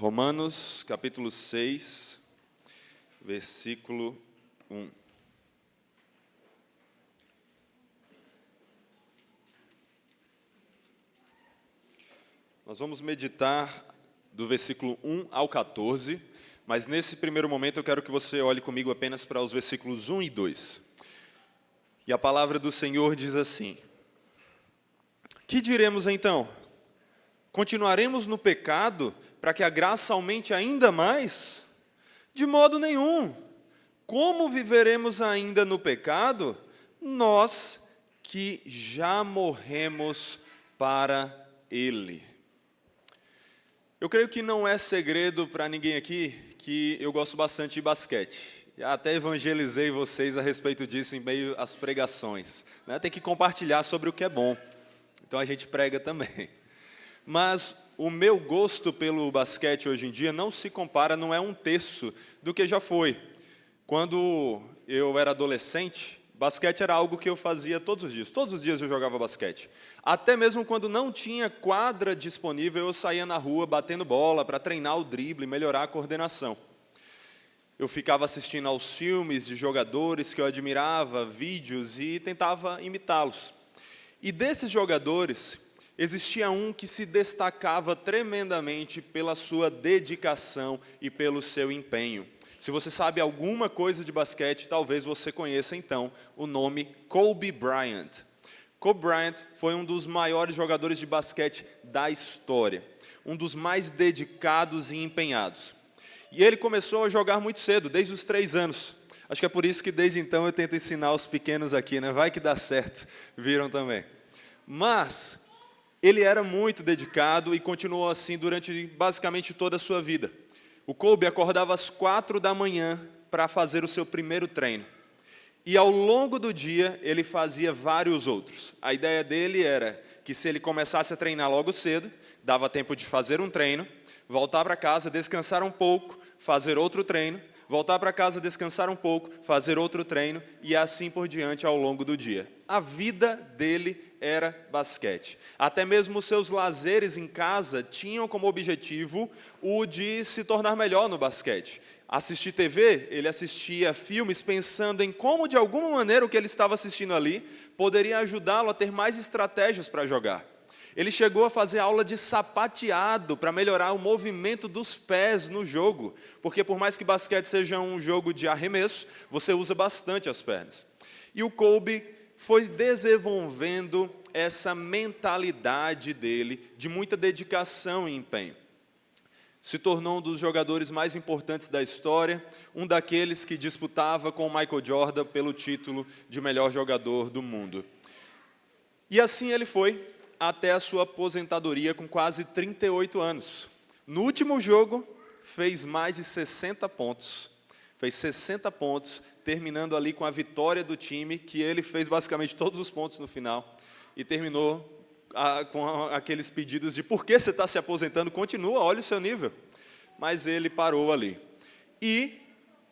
Romanos, capítulo 6, versículo 1. Nós vamos meditar do versículo 1 ao 14, mas nesse primeiro momento eu quero que você olhe comigo apenas para os versículos 1 e 2. E a palavra do Senhor diz assim: Que diremos então? Continuaremos no pecado para que a graça aumente ainda mais? De modo nenhum. Como viveremos ainda no pecado, nós que já morremos para ele? Eu creio que não é segredo para ninguém aqui que eu gosto bastante de basquete. Já até evangelizei vocês a respeito disso em meio às pregações, né? Tem que compartilhar sobre o que é bom, então a gente prega também. Mas o meu gosto pelo basquete hoje em dia não se compara, não é um terço do que já foi. Quando eu era adolescente, basquete era algo que eu fazia todos os dias eu jogava basquete. Até mesmo quando não tinha quadra disponível, eu saía na rua batendo bola para treinar o drible e melhorar a coordenação. Eu ficava assistindo aos filmes de jogadores que eu admirava, vídeos, e tentava imitá-los. E desses jogadores, existia um que se destacava tremendamente pela sua dedicação e pelo seu empenho. Se você sabe alguma coisa de basquete, talvez você conheça então o nome Kobe Bryant. Kobe Bryant foi um dos maiores jogadores de basquete da história, um dos mais dedicados e empenhados. E ele começou a jogar muito cedo, desde os 3 anos. Acho que é por isso que desde então eu tento ensinar os pequenos aqui, né? Vai que dá certo, viram também. Mas ele era muito dedicado e continuou assim durante basicamente toda a sua vida. O Kobe acordava às 4 da manhã para fazer o seu primeiro treino. E ao longo do dia, ele fazia vários outros. A ideia dele era que se ele começasse a treinar logo cedo, dava tempo de fazer um treino, voltar para casa, descansar um pouco, fazer outro treino, voltar para casa, descansar um pouco, fazer outro treino, e assim por diante ao longo do dia. A vida dele era basquete. Até mesmo os seus lazeres em casa tinham como objetivo o de se tornar melhor no basquete. Assistir TV, ele assistia filmes pensando em como, de alguma maneira, o que ele estava assistindo ali poderia ajudá-lo a ter mais estratégias para jogar. Ele chegou a fazer aula de sapateado para melhorar o movimento dos pés no jogo, porque por mais que basquete seja um jogo de arremesso, você usa bastante as pernas. E o Kobe foi desenvolvendo essa mentalidade dele de muita dedicação e empenho. Se tornou um dos jogadores mais importantes da história, um daqueles que disputava com o Michael Jordan pelo título de melhor jogador do mundo. E assim ele foi até a sua aposentadoria com quase 38 anos. No último jogo, fez mais de 60 pontos. Fez 60 pontos, terminando ali com a vitória do time, que ele fez basicamente todos os pontos no final, e terminou com aqueles pedidos de por que você está se aposentando, continua, olha o seu nível. Mas ele parou ali. E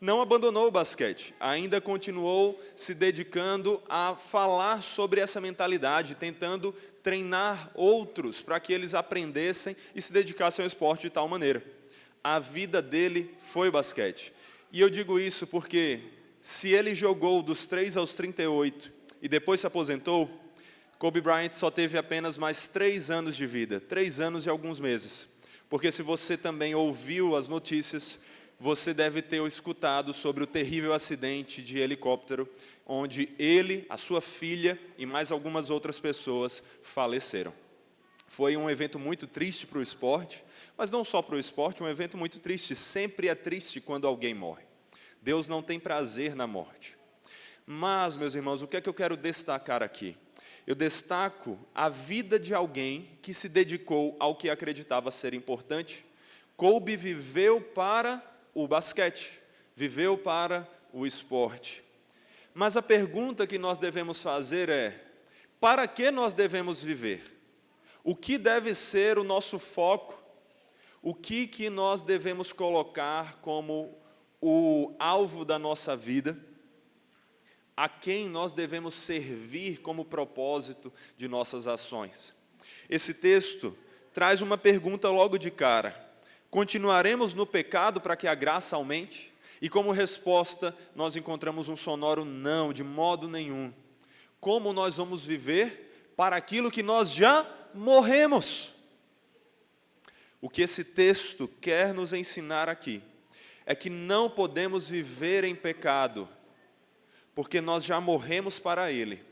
não abandonou o basquete, ainda continuou se dedicando a falar sobre essa mentalidade, tentando treinar outros para que eles aprendessem e se dedicassem ao esporte de tal maneira. A vida dele foi basquete. E eu digo isso porque se ele jogou dos 3 aos 38 e depois se aposentou, Kobe Bryant só teve apenas mais 3 anos de vida, 3 anos e alguns meses. Porque se você também ouviu as notícias, você deve ter escutado sobre o terrível acidente de helicóptero, onde ele, a sua filha e mais algumas outras pessoas faleceram. Foi um evento muito triste para o esporte, mas não só para o esporte, um evento muito triste. Sempre é triste quando alguém morre. Deus não tem prazer na morte. Mas, meus irmãos, o que é que eu quero destacar aqui? Eu destaco a vida de alguém que se dedicou ao que acreditava ser importante. Kobe viveu para o basquete, viveu para o esporte. Mas a pergunta que nós devemos fazer é: para que nós devemos viver? O que deve ser o nosso foco? O que nós devemos colocar como o alvo da nossa vida? A quem nós devemos servir como propósito de nossas ações? Esse texto traz uma pergunta logo de cara: Continuaremos no pecado para que a graça aumente? E como resposta, nós encontramos um sonoro não, de modo nenhum. Como nós vamos viver para aquilo que nós já morremos? O que esse texto quer nos ensinar aqui é que não podemos viver em pecado, porque nós já morremos para Ele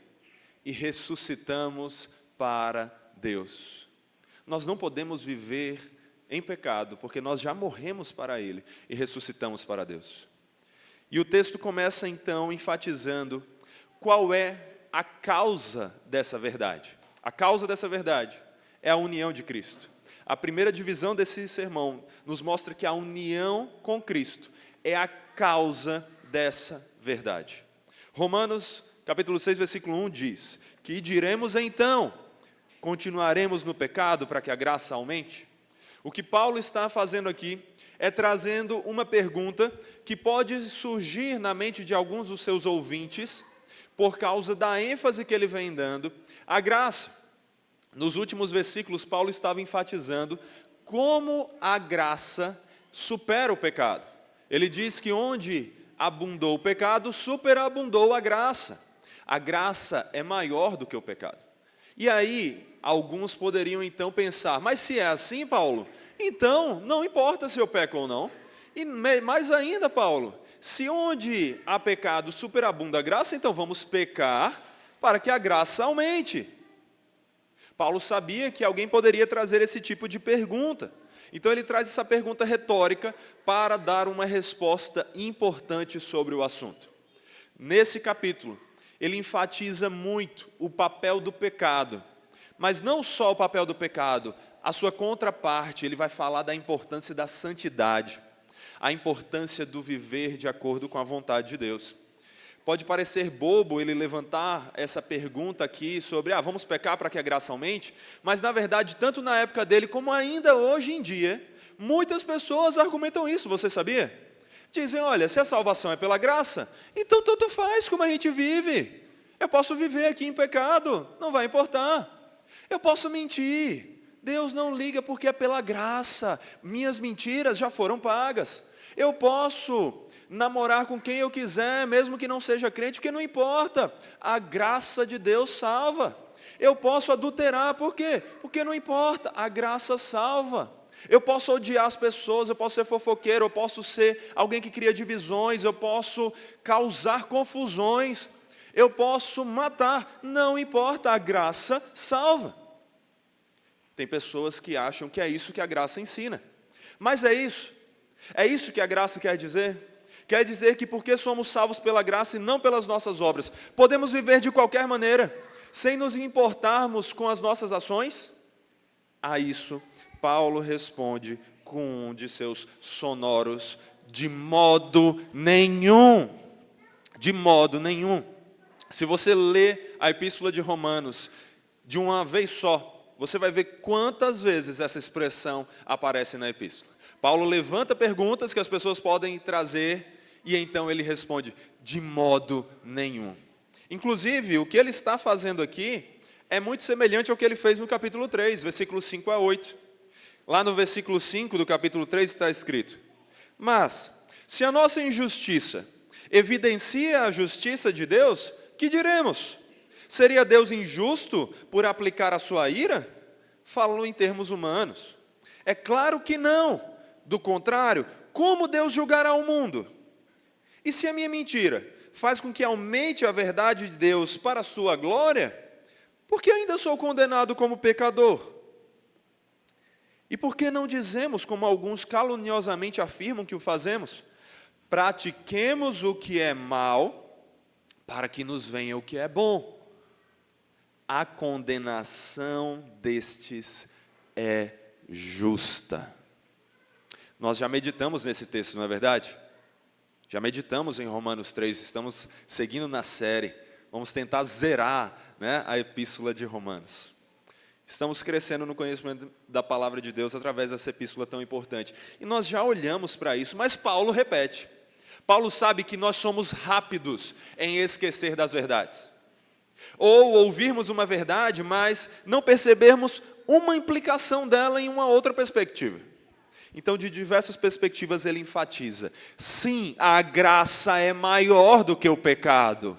e ressuscitamos para Deus. Nós não podemos viver em pecado, porque nós já morremos para Ele e ressuscitamos para Deus. E o texto começa então enfatizando qual é a causa dessa verdade. A causa dessa verdade é a união de Cristo. A primeira divisão desse sermão nos mostra que a união com Cristo é a causa dessa verdade. Romanos, capítulo 6, versículo 1 diz: que diremos então? Continuaremos no pecado para que a graça aumente? O que Paulo está fazendo aqui é trazendo uma pergunta que pode surgir na mente de alguns dos seus ouvintes por causa da ênfase que ele vem dando à graça. Nos últimos versículos, Paulo estava enfatizando como a graça supera o pecado. Ele diz que onde abundou o pecado, superabundou a graça. A graça é maior do que o pecado. E aí, alguns poderiam então pensar, mas se é assim, Paulo, então não importa se eu peco ou não. E mais ainda, Paulo, se onde há pecado superabunda a graça, então vamos pecar para que a graça aumente. Paulo sabia que alguém poderia trazer esse tipo de pergunta. Então ele traz essa pergunta retórica para dar uma resposta importante sobre o assunto. Nesse capítulo, ele enfatiza muito o papel do pecado. Mas não só o papel do pecado, a sua contraparte, ele vai falar da importância da santidade, a importância do viver de acordo com a vontade de Deus. Pode parecer bobo ele levantar essa pergunta aqui sobre, vamos pecar para que a graça aumente? Mas na verdade, tanto na época dele como ainda hoje em dia, muitas pessoas argumentam isso, você sabia? Dizem, olha, se a salvação é pela graça, então tanto faz como a gente vive. Eu posso viver aqui em pecado, não vai importar. Eu posso mentir, Deus não liga porque é pela graça, minhas mentiras já foram pagas. Eu posso namorar com quem eu quiser, mesmo que não seja crente, porque não importa, a graça de Deus salva. Eu posso adulterar, por quê? Porque não importa, a graça salva. Eu posso odiar as pessoas, eu posso ser fofoqueiro, eu posso ser alguém que cria divisões, eu posso causar confusões, eu posso matar, não importa, a graça salva. Tem pessoas que acham que é isso que a graça ensina, mas é isso que a graça quer dizer? Quer dizer que porque somos salvos pela graça e não pelas nossas obras, podemos viver de qualquer maneira, sem nos importarmos com as nossas ações? A isso, Paulo responde com um de seus sonoros, de modo nenhum. De modo nenhum. Se você lê a epístola de Romanos de uma vez só, você vai ver quantas vezes essa expressão aparece na epístola. Paulo levanta perguntas que as pessoas podem trazer, e então ele responde, de modo nenhum. Inclusive, o que ele está fazendo aqui é muito semelhante ao que ele fez no capítulo 3, versículos 5 a 8. Lá no versículo 5 do capítulo 3 está escrito, mas, se a nossa injustiça evidencia a justiça de Deus, que diremos? Seria Deus injusto por aplicar a sua ira? Falo em termos humanos. É claro que não. Do contrário, como Deus julgará o mundo? E se a minha mentira faz com que aumente a verdade de Deus para a sua glória, por que ainda sou condenado como pecador? E por que não dizemos, como alguns caluniosamente afirmam que o fazemos, pratiquemos o que é mal, para que nos venha o que é bom? A condenação destes é justa. Nós já meditamos nesse texto, não é verdade? Já meditamos em Romanos 3, estamos seguindo na série, vamos tentar zerar, a epístola de Romanos. Estamos crescendo no conhecimento da palavra de Deus através dessa epístola tão importante. E nós já olhamos para isso, mas Paulo repete. Paulo sabe que nós somos rápidos em esquecer das verdades. Ou ouvirmos uma verdade, mas não percebermos uma implicação dela em uma outra perspectiva. Então, de diversas perspectivas, ele enfatiza: sim, a graça é maior do que o pecado.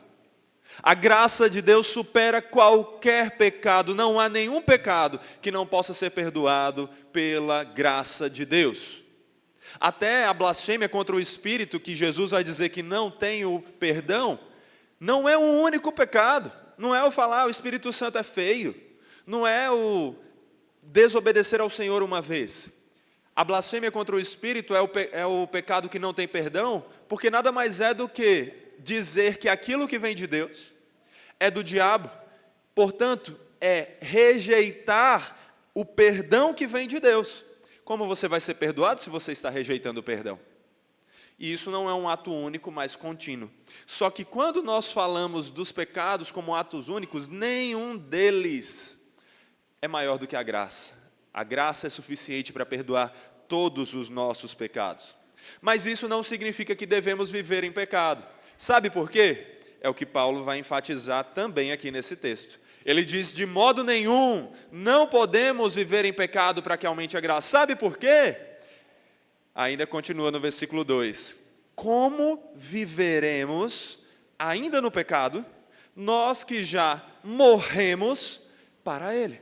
A graça de Deus supera qualquer pecado. Não há nenhum pecado que não possa ser perdoado pela graça de Deus. Até a blasfêmia contra o Espírito, que Jesus vai dizer que não tem o perdão, não é um único pecado. Não é o falar o Espírito Santo é feio. Não é o desobedecer ao Senhor uma vez. A blasfêmia contra o Espírito é o pecado que não tem perdão, porque nada mais é do que dizer que aquilo que vem de Deus é do diabo. Portanto, é rejeitar o perdão que vem de Deus. Como você vai ser perdoado se você está rejeitando o perdão? E isso não é um ato único, mas contínuo. Só que quando nós falamos dos pecados como atos únicos, nenhum deles é maior do que a graça. A graça é suficiente para perdoar todos os nossos pecados. Mas isso não significa que devemos viver em pecado. Sabe por quê? É o que Paulo vai enfatizar também aqui nesse texto. Ele diz: de modo nenhum, não podemos viver em pecado para que aumente a graça. Sabe por quê? Ainda continua no versículo 2. Como viveremos ainda no pecado, nós que já morremos para ele?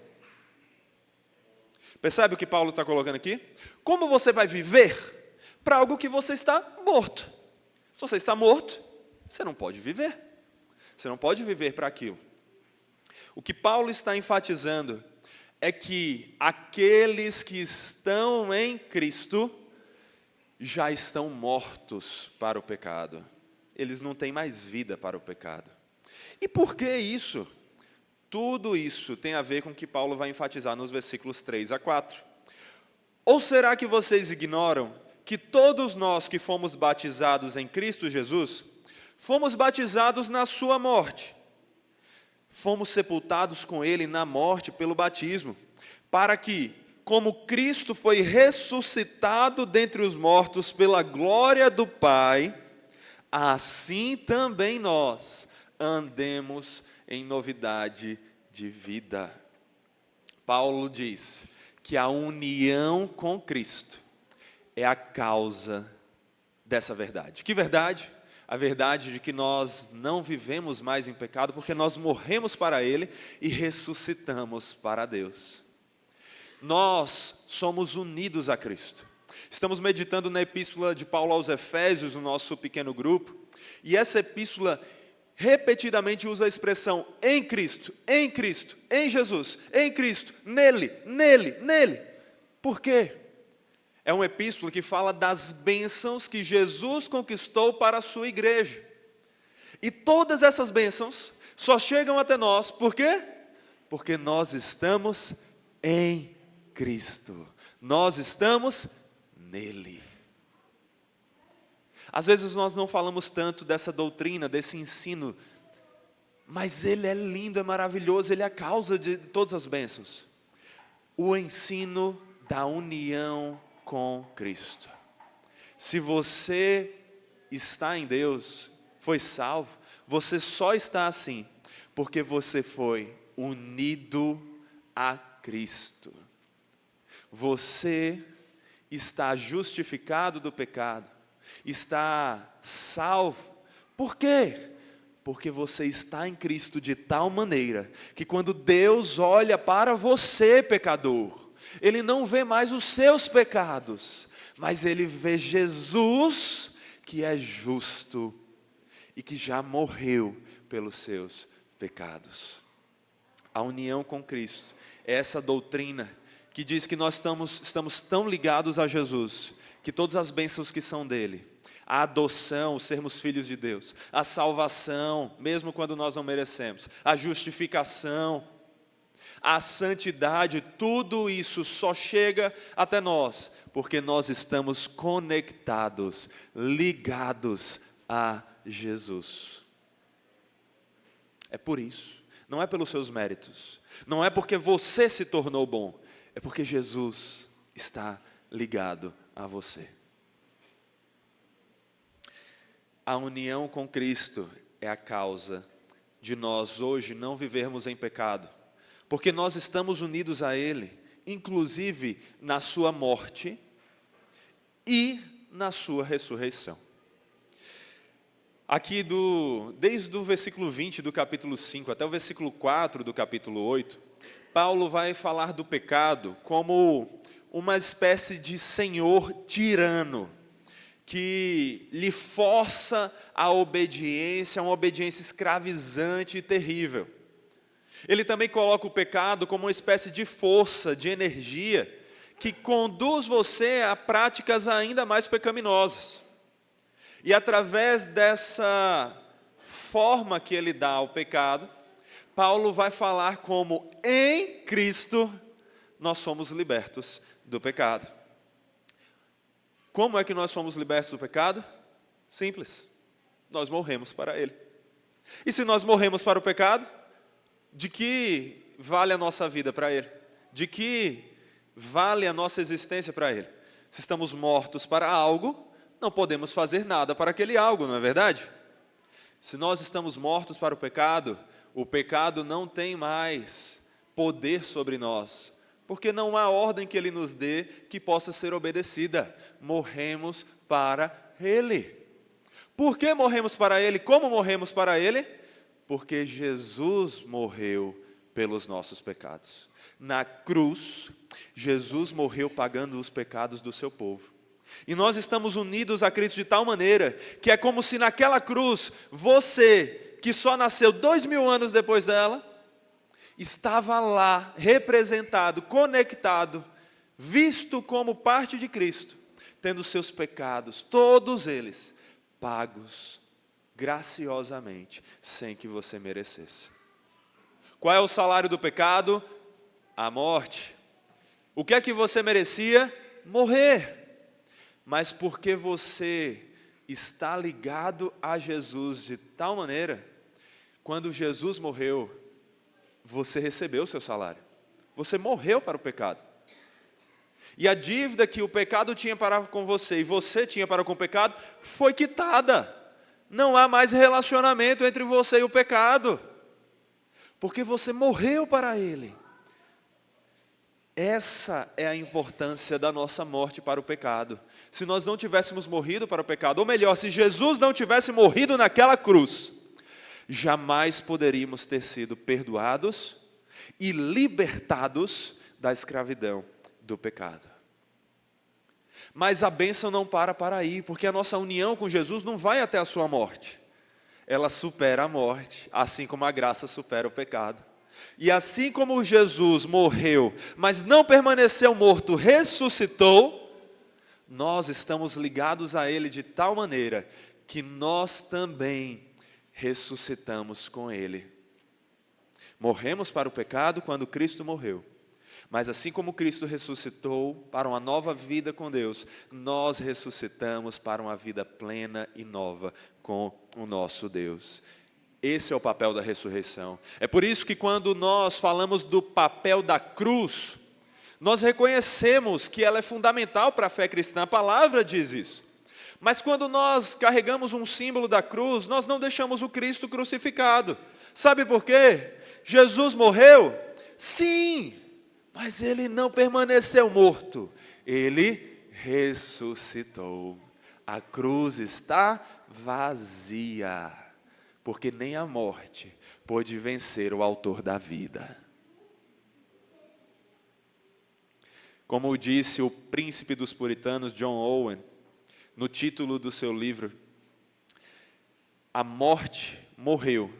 Percebe o que Paulo está colocando aqui? Como você vai viver para algo que você está morto? Se você está morto, você não pode viver. Você não pode viver para aquilo. O que Paulo está enfatizando é que aqueles que estão em Cristo já estão mortos para o pecado. Eles não têm mais vida para o pecado. E por que isso? Tudo isso tem a ver com o que Paulo vai enfatizar nos versículos 3 a 4. Ou será que vocês ignoram que todos nós que fomos batizados em Cristo Jesus, fomos batizados na sua morte? Fomos sepultados com ele na morte pelo batismo, para que, como Cristo foi ressuscitado dentre os mortos pela glória do Pai, assim também nós andemos em novidade de vida. Paulo diz que a união com Cristo é a causa dessa verdade. Que verdade? A verdade de que nós não vivemos mais em pecado porque nós morremos para Ele e ressuscitamos para Deus. Nós somos unidos a Cristo. Estamos meditando na epístola de Paulo aos Efésios, no nosso pequeno grupo, e essa epístola repetidamente usa a expressão em Cristo, em Cristo, em Jesus, em Cristo, nele, nele, nele. Por quê? É uma epístola que fala das bênçãos que Jesus conquistou para a sua igreja. E todas essas bênçãos só chegam até nós, por quê? Porque nós estamos em Cristo. Nós estamos nele. Às vezes nós não falamos tanto dessa doutrina, desse ensino, mas ele é lindo, é maravilhoso, ele é a causa de todas as bênçãos. O ensino da união com Cristo. Se você está em Deus, foi salvo, você só está assim, porque você foi unido a Cristo. Você está justificado do pecado, está salvo. Por quê? Porque você está em Cristo de tal maneira que quando Deus olha para você, pecador, Ele não vê mais os seus pecados, mas Ele vê Jesus, que é justo e que já morreu pelos seus pecados. A união com Cristo é essa doutrina que diz que nós estamos tão ligados a Jesus, que todas as bênçãos que são dele, a adoção, o sermos filhos de Deus, a salvação, mesmo quando nós não merecemos, a justificação, a santidade, tudo isso só chega até nós, porque nós estamos conectados, ligados a Jesus. É por isso, não é pelos seus méritos, não é porque você se tornou bom, é porque Jesus está ligado a você. A união com Cristo é a causa de nós hoje não vivermos em pecado, porque nós estamos unidos a Ele, inclusive na sua morte e na sua ressurreição. Aqui, desde o versículo 20 do capítulo 5 até o versículo 4 do capítulo 8, Paulo vai falar do pecado como uma espécie de senhor tirano, que lhe força a obediência, uma obediência escravizante e terrível. Ele também coloca o pecado como uma espécie de força, de energia, que conduz você a práticas ainda mais pecaminosas. E através dessa forma que ele dá ao pecado, Paulo vai falar como em Cristo nós somos libertos do pecado. Como é que nós somos libertos do pecado? Simples. Nós morremos para ele. E se nós morremos para o pecado, de que vale a nossa vida para ele? De que vale a nossa existência para ele? Se estamos mortos para algo, não podemos fazer nada para aquele algo, não é verdade? Se nós estamos mortos para o pecado não tem mais poder sobre nós, porque não há ordem que ele nos dê que possa ser obedecida. Morremos para ele. Por que morremos para ele? Como morremos para ele? Porque Jesus morreu pelos nossos pecados. Na cruz, Jesus morreu pagando os pecados do seu povo. E nós estamos unidos a Cristo de tal maneira, que é como se naquela cruz, você, que só nasceu 2000 anos depois dela, estava lá, representado, conectado, visto como parte de Cristo, tendo seus pecados, todos eles, pagos graciosamente, sem que você merecesse. Qual é o salário do pecado? A morte. O que é que você merecia? Morrer. Mas porque você está ligado a Jesus de tal maneira, quando Jesus morreu, você recebeu o seu salário. Você morreu para o pecado. E a dívida que o pecado tinha para com você e você tinha para com o pecado foi quitada. Não há mais relacionamento entre você e o pecado, porque você morreu para ele. Essa é a importância da nossa morte para o pecado. Se nós não tivéssemos morrido para o pecado, ou melhor, se Jesus não tivesse morrido naquela cruz, jamais poderíamos ter sido perdoados e libertados da escravidão do pecado. Mas a bênção não para aí, porque a nossa união com Jesus não vai até a sua morte. Ela supera a morte, assim como a graça supera o pecado. E assim como Jesus morreu, mas não permaneceu morto, ressuscitou, nós estamos ligados a Ele de tal maneira que nós também ressuscitamos com Ele. Morremos para o pecado quando Cristo morreu. Mas assim como Cristo ressuscitou para uma nova vida com Deus, nós ressuscitamos para uma vida plena e nova com o nosso Deus. Esse é o papel da ressurreição. É por isso que quando nós falamos do papel da cruz, nós reconhecemos que ela é fundamental para a fé cristã. A palavra diz isso. Mas quando nós carregamos um símbolo da cruz, nós não deixamos o Cristo crucificado. Sabe por quê? Jesus morreu? Sim, mas ele não permaneceu morto. Ele ressuscitou. A cruz está vazia, porque nem a morte pôde vencer o autor da vida. Como disse o príncipe dos puritanos, John Owen, no título do seu livro, a morte morreu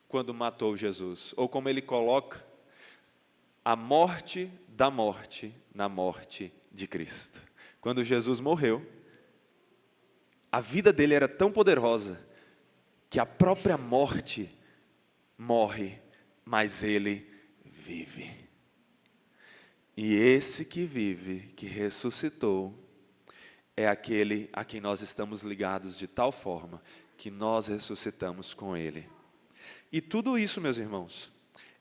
quando matou Jesus. Ou como ele coloca, a morte da morte na morte de Cristo. Quando Jesus morreu, a vida dele era tão poderosa que a própria morte morre, mas ele vive. E esse que vive, que ressuscitou, é aquele a quem nós estamos ligados de tal forma que nós ressuscitamos com ele. E tudo isso, meus irmãos,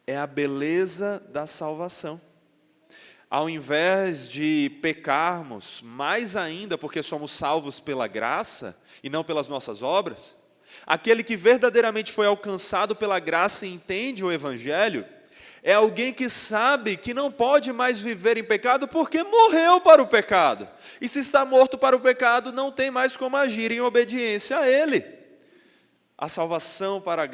é a beleza da salvação. Ao invés de pecarmos, mais ainda porque somos salvos pela graça e não pelas nossas obras, aquele que verdadeiramente foi alcançado pela graça e entende o Evangelho, É alguém que sabe que não pode mais viver em pecado porque morreu para o pecado. E se está morto para o pecado, não tem mais como agir em obediência a Ele. A salvação pela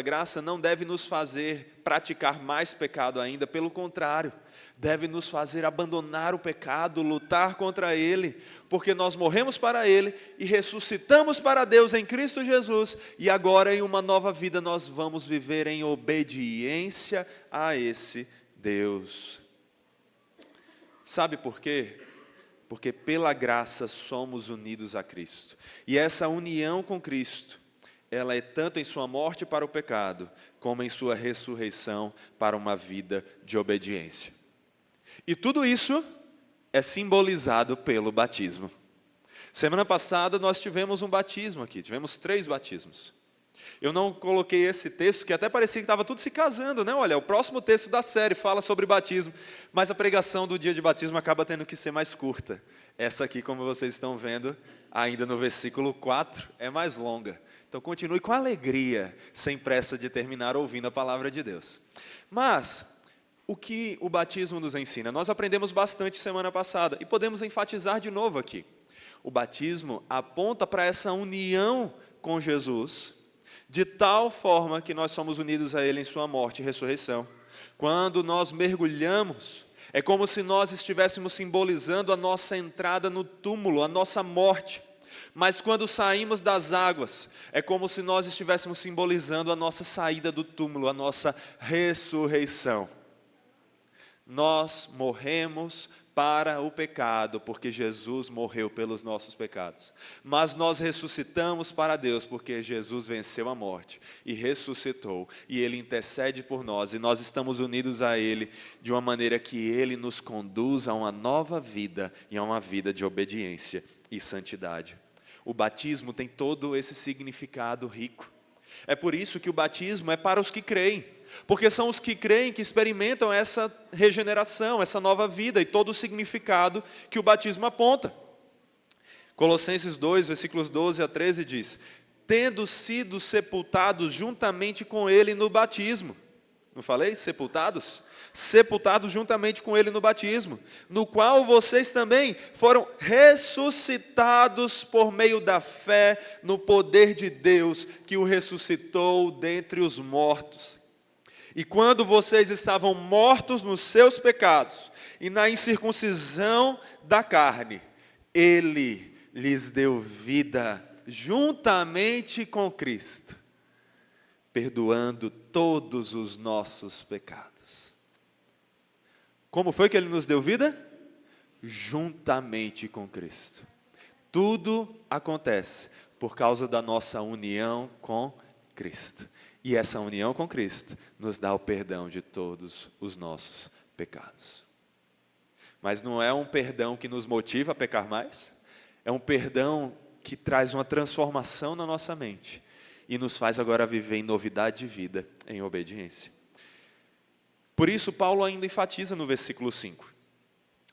graça não deve nos fazer praticar mais pecado ainda, pelo contrário, deve nos fazer abandonar o pecado, lutar contra ele, porque nós morremos para ele e ressuscitamos para Deus em Cristo Jesus, e agora em uma nova vida nós vamos viver em obediência a esse Deus. Sabe por quê? Porque pela graça somos unidos a Cristo, e essa união com Cristo, ela é tanto em sua morte para o pecado, como em sua ressurreição para uma vida de obediência. E tudo isso é simbolizado pelo batismo. Semana passada nós tivemos um batismo aqui, tivemos 3 batismos. Eu não coloquei esse texto, que até parecia que estava tudo se casando, né? Olha, o próximo texto da série fala sobre batismo, mas a pregação do dia de batismo acaba tendo que ser mais curta. Essa aqui, como vocês estão vendo, ainda no versículo 4, é mais longa. Então continue com alegria, sem pressa de terminar ouvindo a palavra de Deus. Mas, o que o batismo nos ensina? Nós aprendemos bastante semana passada, e podemos enfatizar de novo aqui. O batismo aponta para essa união com Jesus, de tal forma que nós somos unidos a Ele em sua morte e ressurreição. Quando nós mergulhamos, é como se nós estivéssemos simbolizando a nossa entrada no túmulo, a nossa morte. Mas quando saímos das águas, é como se nós estivéssemos simbolizando a nossa saída do túmulo, a nossa ressurreição. Nós morremos para o pecado, porque Jesus morreu pelos nossos pecados. Mas nós ressuscitamos para Deus, porque Jesus venceu a morte e ressuscitou. E Ele intercede por nós, e nós estamos unidos a Ele, de uma maneira que Ele nos conduz a uma nova vida, e a uma vida de obediência e santidade. O batismo tem todo esse significado rico. É por isso que o batismo é para os que creem, porque são os que creem que experimentam essa regeneração, essa nova vida e todo o significado que o batismo aponta. Colossenses 2, versículos 12 a 13 diz: tendo sido sepultados juntamente com Ele no batismo. Não falei? Sepultados? Sepultados juntamente com Ele no batismo, no qual vocês também foram ressuscitados por meio da fé no poder de Deus, que o ressuscitou dentre os mortos. E quando vocês estavam mortos nos seus pecados e na incircuncisão da carne, Ele lhes deu vida juntamente com Cristo, perdoando todos os nossos pecados. Como foi que Ele nos deu vida? Juntamente com Cristo. Tudo acontece por causa da nossa união com Cristo. E essa união com Cristo nos dá o perdão de todos os nossos pecados. Mas não é um perdão que nos motiva a pecar mais. É um perdão que traz uma transformação na nossa mente e nos faz agora viver em novidade de vida, em obediência. Por isso, Paulo ainda enfatiza no versículo 5.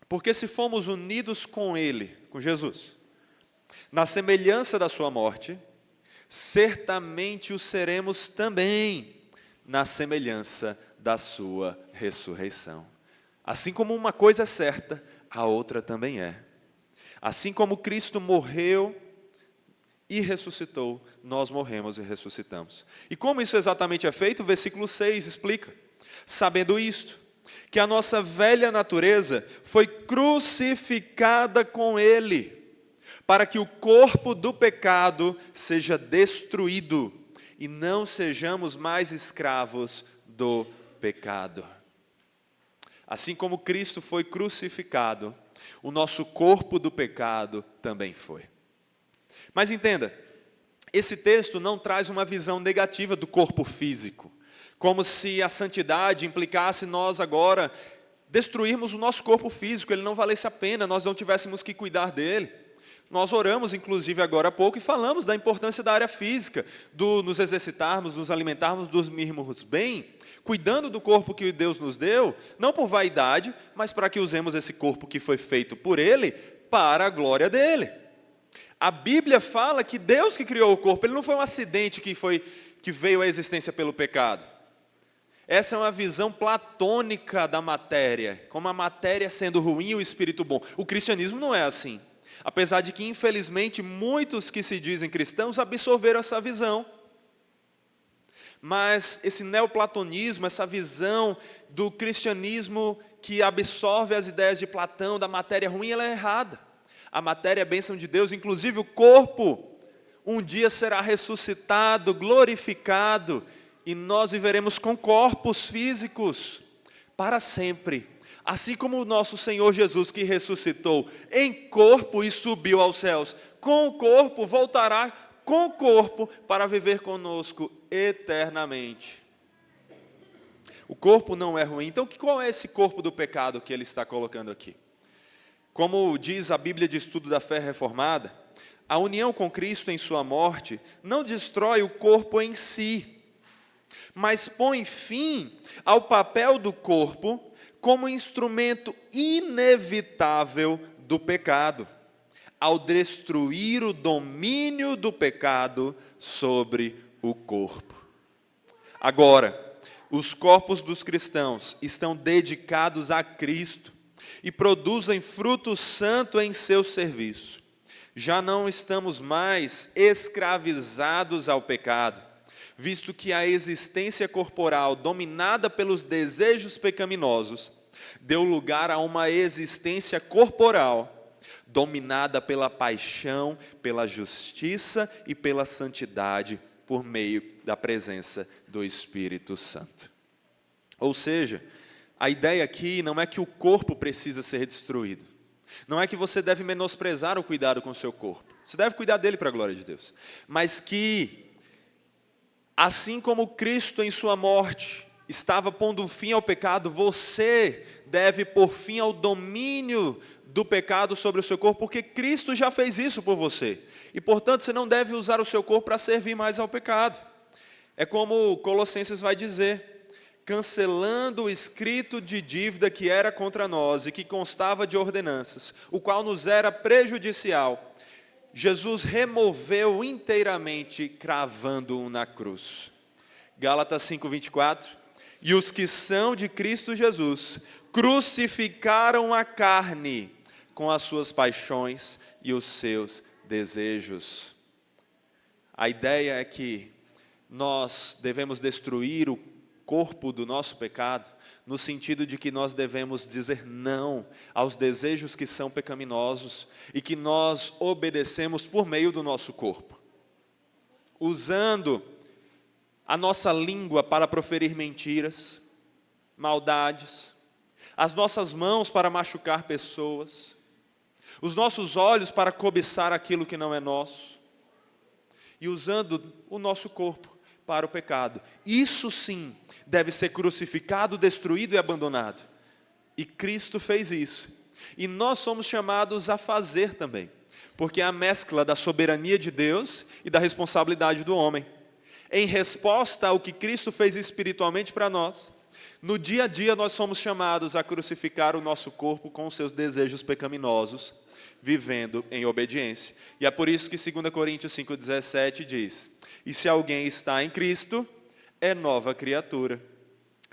Porque se fomos unidos com Ele, com Jesus, na semelhança da sua morte, certamente o seremos também na semelhança da sua ressurreição. Assim como uma coisa é certa, a outra também é. Assim como Cristo morreu e ressuscitou, nós morremos e ressuscitamos. E como isso exatamente é feito? O versículo 6 explica. Sabendo isto, que a nossa velha natureza foi crucificada com Ele, para que o corpo do pecado seja destruído e não sejamos mais escravos do pecado. Assim como Cristo foi crucificado, o nosso corpo do pecado também foi. Mas entenda, esse texto não traz uma visão negativa do corpo físico, como se a santidade implicasse nós agora destruirmos o nosso corpo físico, ele não valesse a pena, nós não tivéssemos que cuidar dele. Nós oramos, inclusive, agora há pouco e falamos da importância da área física, do nos exercitarmos, nos alimentarmos, dormirmos bem, cuidando do corpo que Deus nos deu, não por vaidade, mas para que usemos esse corpo que foi feito por Ele, para a glória dEle. A Bíblia fala que Deus que criou o corpo, ele não foi um acidente que veio à existência pelo pecado. Essa é uma visão platônica da matéria, como a matéria sendo ruim e o espírito bom. O cristianismo não é assim. Apesar de que, infelizmente, muitos que se dizem cristãos absorveram essa visão. Mas esse neoplatonismo, essa visão do cristianismo que absorve as ideias de Platão, da matéria ruim, ela é errada. A matéria é a bênção de Deus, inclusive o corpo um dia será ressuscitado, glorificado, e nós viveremos com corpos físicos para sempre. Assim como o nosso Senhor Jesus, que ressuscitou em corpo e subiu aos céus, com o corpo voltará com o corpo para viver conosco eternamente. O corpo não é ruim. Então, qual é esse corpo do pecado que ele está colocando aqui? Como diz a Bíblia de Estudo da Fé Reformada, a união com Cristo em sua morte não destrói o corpo em si, mas põe fim ao papel do corpo como instrumento inevitável do pecado, ao destruir o domínio do pecado sobre o corpo. Agora, os corpos dos cristãos estão dedicados a Cristo e produzem fruto santo em seu serviço. Já não estamos mais escravizados ao pecado, visto que a existência corporal dominada pelos desejos pecaminosos deu lugar a uma existência corporal dominada pela paixão, pela justiça e pela santidade por meio da presença do Espírito Santo. Ou seja, a ideia aqui não é que o corpo precisa ser destruído. Não é que você deve menosprezar o cuidado com o seu corpo. Você deve cuidar dele para a glória de Deus. Mas que, assim como Cristo em sua morte estava pondo fim ao pecado, você deve pôr fim ao domínio do pecado sobre o seu corpo, porque Cristo já fez isso por você. E, portanto, você não deve usar o seu corpo para servir mais ao pecado. É como Colossenses vai dizer: cancelando o escrito de dívida que era contra nós e que constava de ordenanças, o qual nos era prejudicial, Jesus removeu inteiramente, cravando-o na cruz. Gálatas 5:24, e os que são de Cristo Jesus crucificaram a carne com as suas paixões e os seus desejos. A ideia é que nós devemos destruir o corpo do nosso pecado, no sentido de que nós devemos dizer não aos desejos que são pecaminosos e que nós obedecemos por meio do nosso corpo, usando a nossa língua para proferir mentiras, maldades, as nossas mãos para machucar pessoas, os nossos olhos para cobiçar aquilo que não é nosso, e usando o nosso corpo para o pecado. Isso sim deve ser crucificado, destruído e abandonado. E Cristo fez isso. E nós somos chamados a fazer também, porque é a mescla da soberania de Deus e da responsabilidade do homem. Em resposta ao que Cristo fez espiritualmente para nós, no dia a dia nós somos chamados a crucificar o nosso corpo com os seus desejos pecaminosos, vivendo em obediência. E é por isso que 2 Coríntios 5,17 diz: e se alguém está em Cristo, é nova criatura.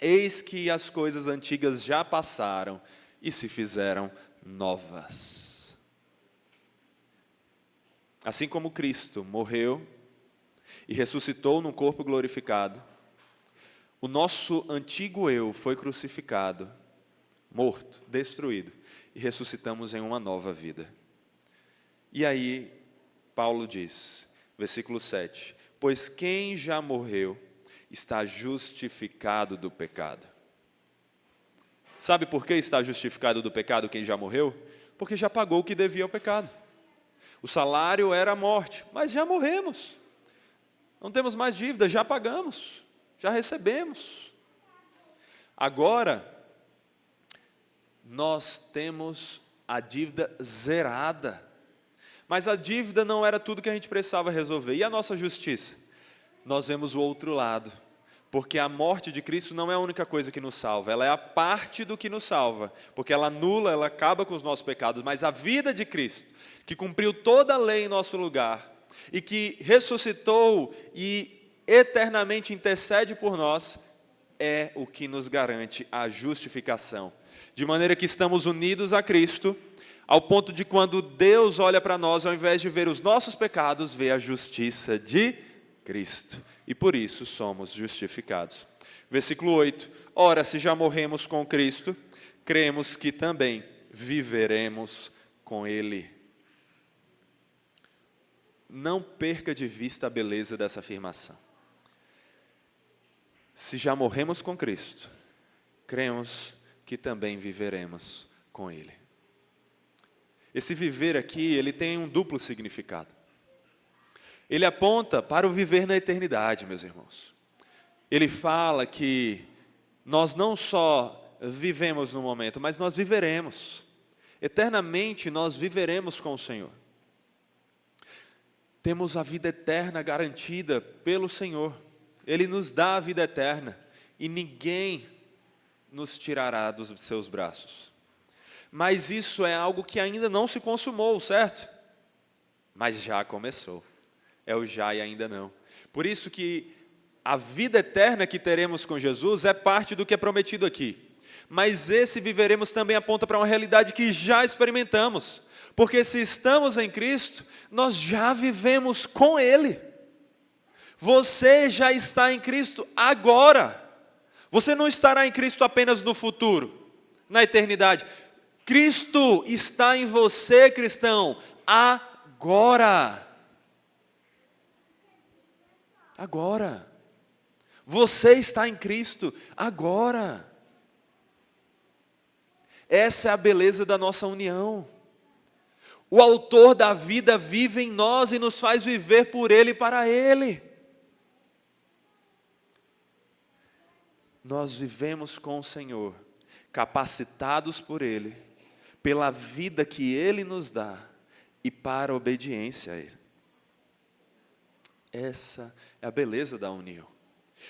Eis que as coisas antigas já passaram e se fizeram novas. Assim como Cristo morreu e ressuscitou num corpo glorificado, o nosso antigo eu foi crucificado, morto, destruído, e ressuscitamos em uma nova vida. E aí, Paulo diz, versículo 7, pois quem já morreu está justificado do pecado. Sabe por que está justificado do pecado quem já morreu? Porque já pagou o que devia ao pecado. O salário era a morte, mas já morremos. Não temos mais dívida, já pagamos, já recebemos. Agora, nós temos a dívida zerada. Mas a dívida não era tudo que a gente precisava resolver. E a nossa justiça? Nós vemos o outro lado. Porque a morte de Cristo não é a única coisa que nos salva. Ela é a parte do que nos salva. Porque ela anula, ela acaba com os nossos pecados. Mas a vida de Cristo, que cumpriu toda a lei em nosso lugar, e que ressuscitou e eternamente intercede por nós, é o que nos garante a justificação. De maneira que estamos unidos a Cristo, ao ponto de quando Deus olha para nós, ao invés de ver os nossos pecados, vê a justiça de Cristo. E por isso somos justificados. Versículo 8. Ora, se já morremos com Cristo, cremos que também viveremos com Ele. Não perca de vista a beleza dessa afirmação. Se já morremos com Cristo, cremos que também viveremos com Ele. Esse viver aqui, ele tem um duplo significado. Ele aponta para o viver na eternidade, meus irmãos. Ele fala que nós não só vivemos no momento, mas nós viveremos. Eternamente nós viveremos com o Senhor. Temos a vida eterna garantida pelo Senhor. Ele nos dá a vida eterna e ninguém nos tirará dos seus braços. Mas isso é algo que ainda não se consumou, certo? Mas já começou. É o já e ainda não. Por isso que a vida eterna que teremos com Jesus é parte do que é prometido aqui. Mas esse viveremos também aponta para uma realidade que já experimentamos. Porque se estamos em Cristo, nós já vivemos com Ele. Você já está em Cristo agora. Você não estará em Cristo apenas no futuro, na eternidade. Cristo está em você, cristão, agora. Agora. Você está em Cristo agora. Essa é a beleza da nossa união. O autor da vida vive em nós e nos faz viver por Ele e para Ele. Nós vivemos com o Senhor, capacitados por Ele, pela vida que Ele nos dá e para a obediência a Ele. Essa é a beleza da união.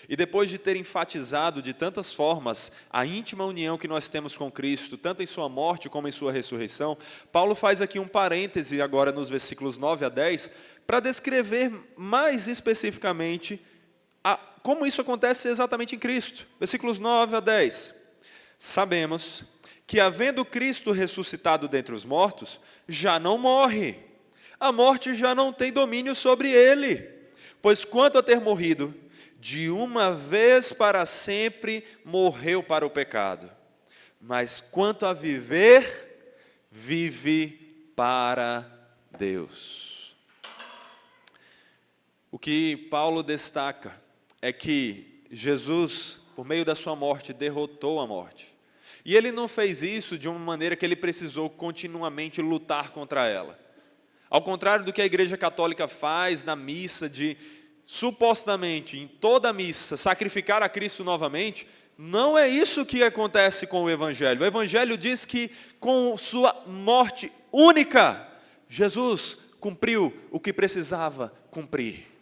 E depois de ter enfatizado de tantas formas a íntima união que nós temos com Cristo, tanto em sua morte como em sua ressurreição, Paulo faz aqui um parêntese agora nos versículos 9 a 10, para descrever mais especificamente como isso acontece exatamente em Cristo. Versículos 9 a 10. Sabemos que havendo Cristo ressuscitado dentre os mortos, já não morre. A morte já não tem domínio sobre ele. Pois quanto a ter morrido, de uma vez para sempre morreu para o pecado. Mas quanto a viver, vive para Deus. O que Paulo destaca é que Jesus, por meio da sua morte, derrotou a morte. E ele não fez isso de uma maneira que ele precisou continuamente lutar contra ela. Ao contrário do que a Igreja Católica faz na missa, de supostamente em toda a missa sacrificar a Cristo novamente, não é isso que acontece com o Evangelho. O Evangelho diz que com sua morte única, Jesus cumpriu o que precisava cumprir.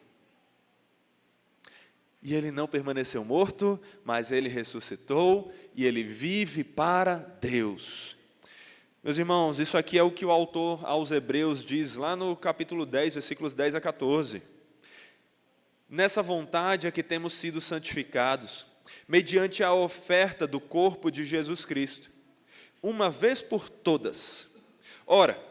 E ele não permaneceu morto, mas ele ressuscitou e ele vive para Deus. Meus irmãos, isso aqui é o que o autor aos Hebreus diz lá no capítulo 10, versículos 10 a 14. Nessa vontade é que temos sido santificados, mediante a oferta do corpo de Jesus Cristo, uma vez por todas. Ora,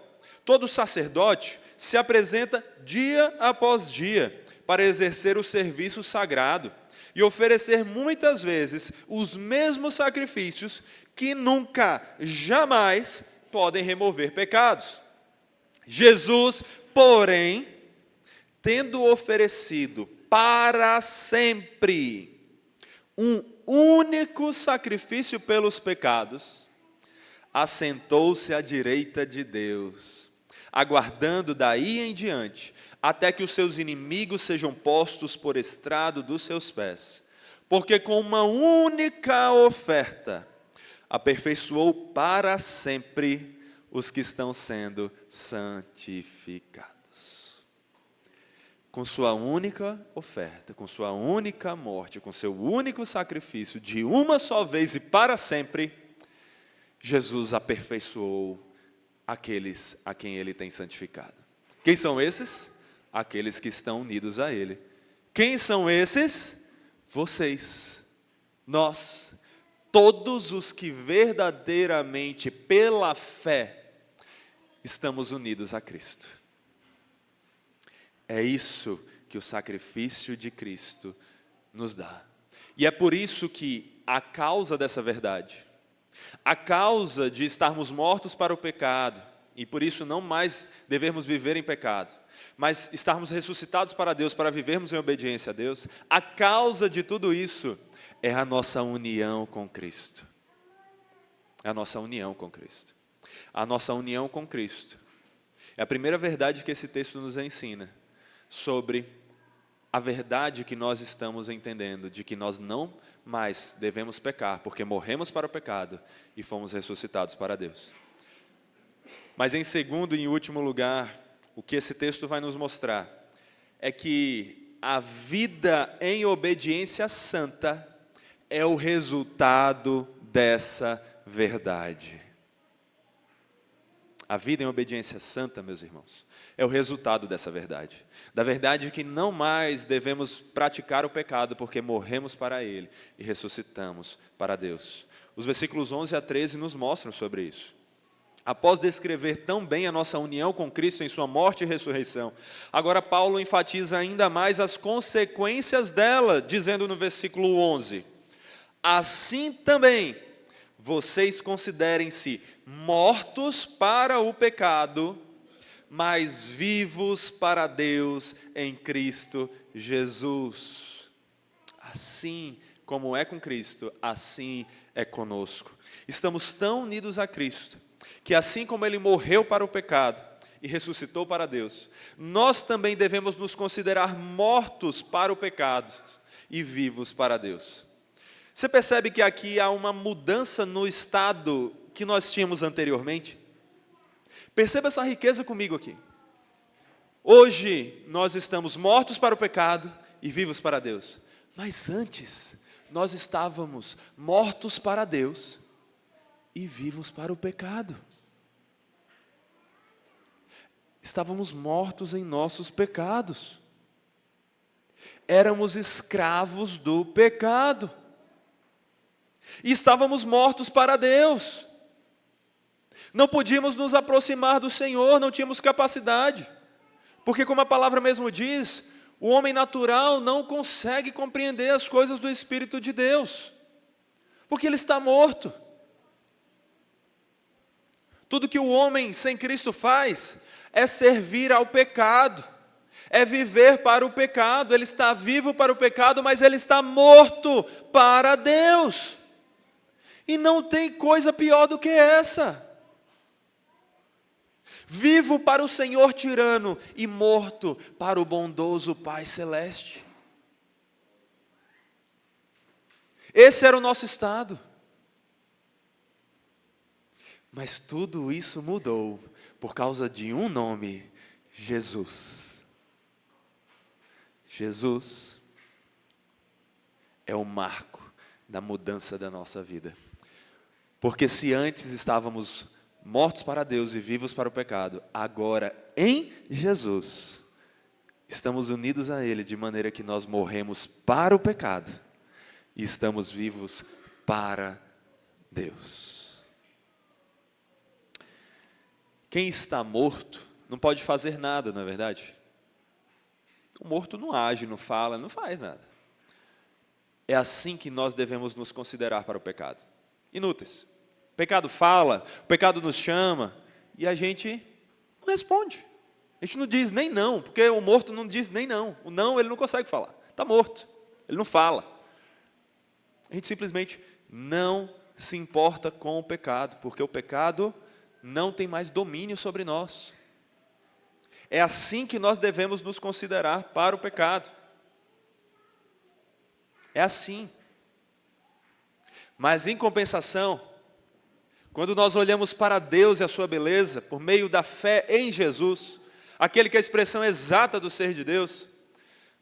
todo sacerdote se apresenta dia após dia, para exercer o serviço sagrado e oferecer muitas vezes os mesmos sacrifícios que nunca, jamais podem remover pecados. Jesus, porém, tendo oferecido para sempre um único sacrifício pelos pecados, assentou-se à direita de Deus, aguardando daí em diante, até que os seus inimigos sejam postos por estrado dos seus pés. Porque com uma única oferta, aperfeiçoou para sempre os que estão sendo santificados. Com sua única oferta, com sua única morte, com seu único sacrifício, de uma só vez e para sempre, Jesus aperfeiçoou aqueles a quem Ele tem santificado. Quem são esses? Aqueles que estão unidos a Ele. Quem são esses? Vocês. Nós, todos os que verdadeiramente pela fé estamos unidos a Cristo. É isso que o sacrifício de Cristo nos dá. E é por isso que a causa dessa verdade, a causa de estarmos mortos para o pecado, e por isso não mais devemos viver em pecado, mas estarmos ressuscitados para Deus, para vivermos em obediência a Deus, a causa de tudo isso é a nossa união com Cristo. É a nossa união com Cristo. A nossa união com Cristo é a primeira verdade que esse texto nos ensina sobre a verdade que nós estamos entendendo, de que nós não mais devemos pecar, porque morremos para o pecado e fomos ressuscitados para Deus. Mas em segundo e em último lugar, o que esse texto vai nos mostrar é que a vida em obediência santa é o resultado dessa verdade. A vida em obediência santa, meus irmãos, é o resultado dessa verdade. Da verdade que não mais devemos praticar o pecado, porque morremos para ele e ressuscitamos para Deus. Os versículos 11 a 13 nos mostram sobre isso. Após descrever tão bem a nossa união com Cristo em sua morte e ressurreição, agora Paulo enfatiza ainda mais as consequências dela, dizendo no versículo 11: assim também vocês considerem-se mortos para o pecado, mas vivos para Deus em Cristo Jesus. Assim como é com Cristo, assim é conosco. Estamos tão unidos a Cristo, que assim como Ele morreu para o pecado e ressuscitou para Deus, nós também devemos nos considerar mortos para o pecado e vivos para Deus. Você percebe que aqui há uma mudança no estado que nós tínhamos anteriormente? Perceba essa riqueza comigo aqui. Hoje nós estamos mortos para o pecado e vivos para Deus. Mas antes nós estávamos mortos para Deus e vivos para o pecado. Estávamos mortos em nossos pecados. Éramos escravos do pecado. E estávamos mortos para Deus. Não podíamos nos aproximar do Senhor, não tínhamos capacidade. Porque como a palavra mesmo diz, o homem natural não consegue compreender as coisas do Espírito de Deus. Porque ele está morto. Tudo que o homem sem Cristo faz é servir ao pecado, é viver para o pecado. Ele está vivo para o pecado, mas ele está morto para Deus. E não tem coisa pior do que essa. Vivo para o Senhor tirano e morto para o bondoso Pai Celeste. Esse era o nosso estado. Mas tudo isso mudou por causa de um nome: Jesus. Jesus é o marco da mudança da nossa vida. Porque se antes estávamos mortos para Deus e vivos para o pecado, agora em Jesus estamos unidos a Ele de maneira que nós morremos para o pecado e estamos vivos para Deus. Quem está morto não pode fazer nada, não é verdade? O morto não age, não fala, não faz nada. É assim que nós devemos nos considerar para o pecado. Inúteis. O pecado fala, o pecado nos chama, e a gente não responde. A gente não diz nem não, porque o morto não diz nem não. O não ele não consegue falar, está morto, ele não fala. A gente simplesmente não se importa com o pecado, porque o pecado não tem mais domínio sobre nós. É assim que nós devemos nos considerar para o pecado. É assim. Mas em compensação, quando nós olhamos para Deus e a sua beleza, por meio da fé em Jesus, aquele que é a expressão exata do ser de Deus,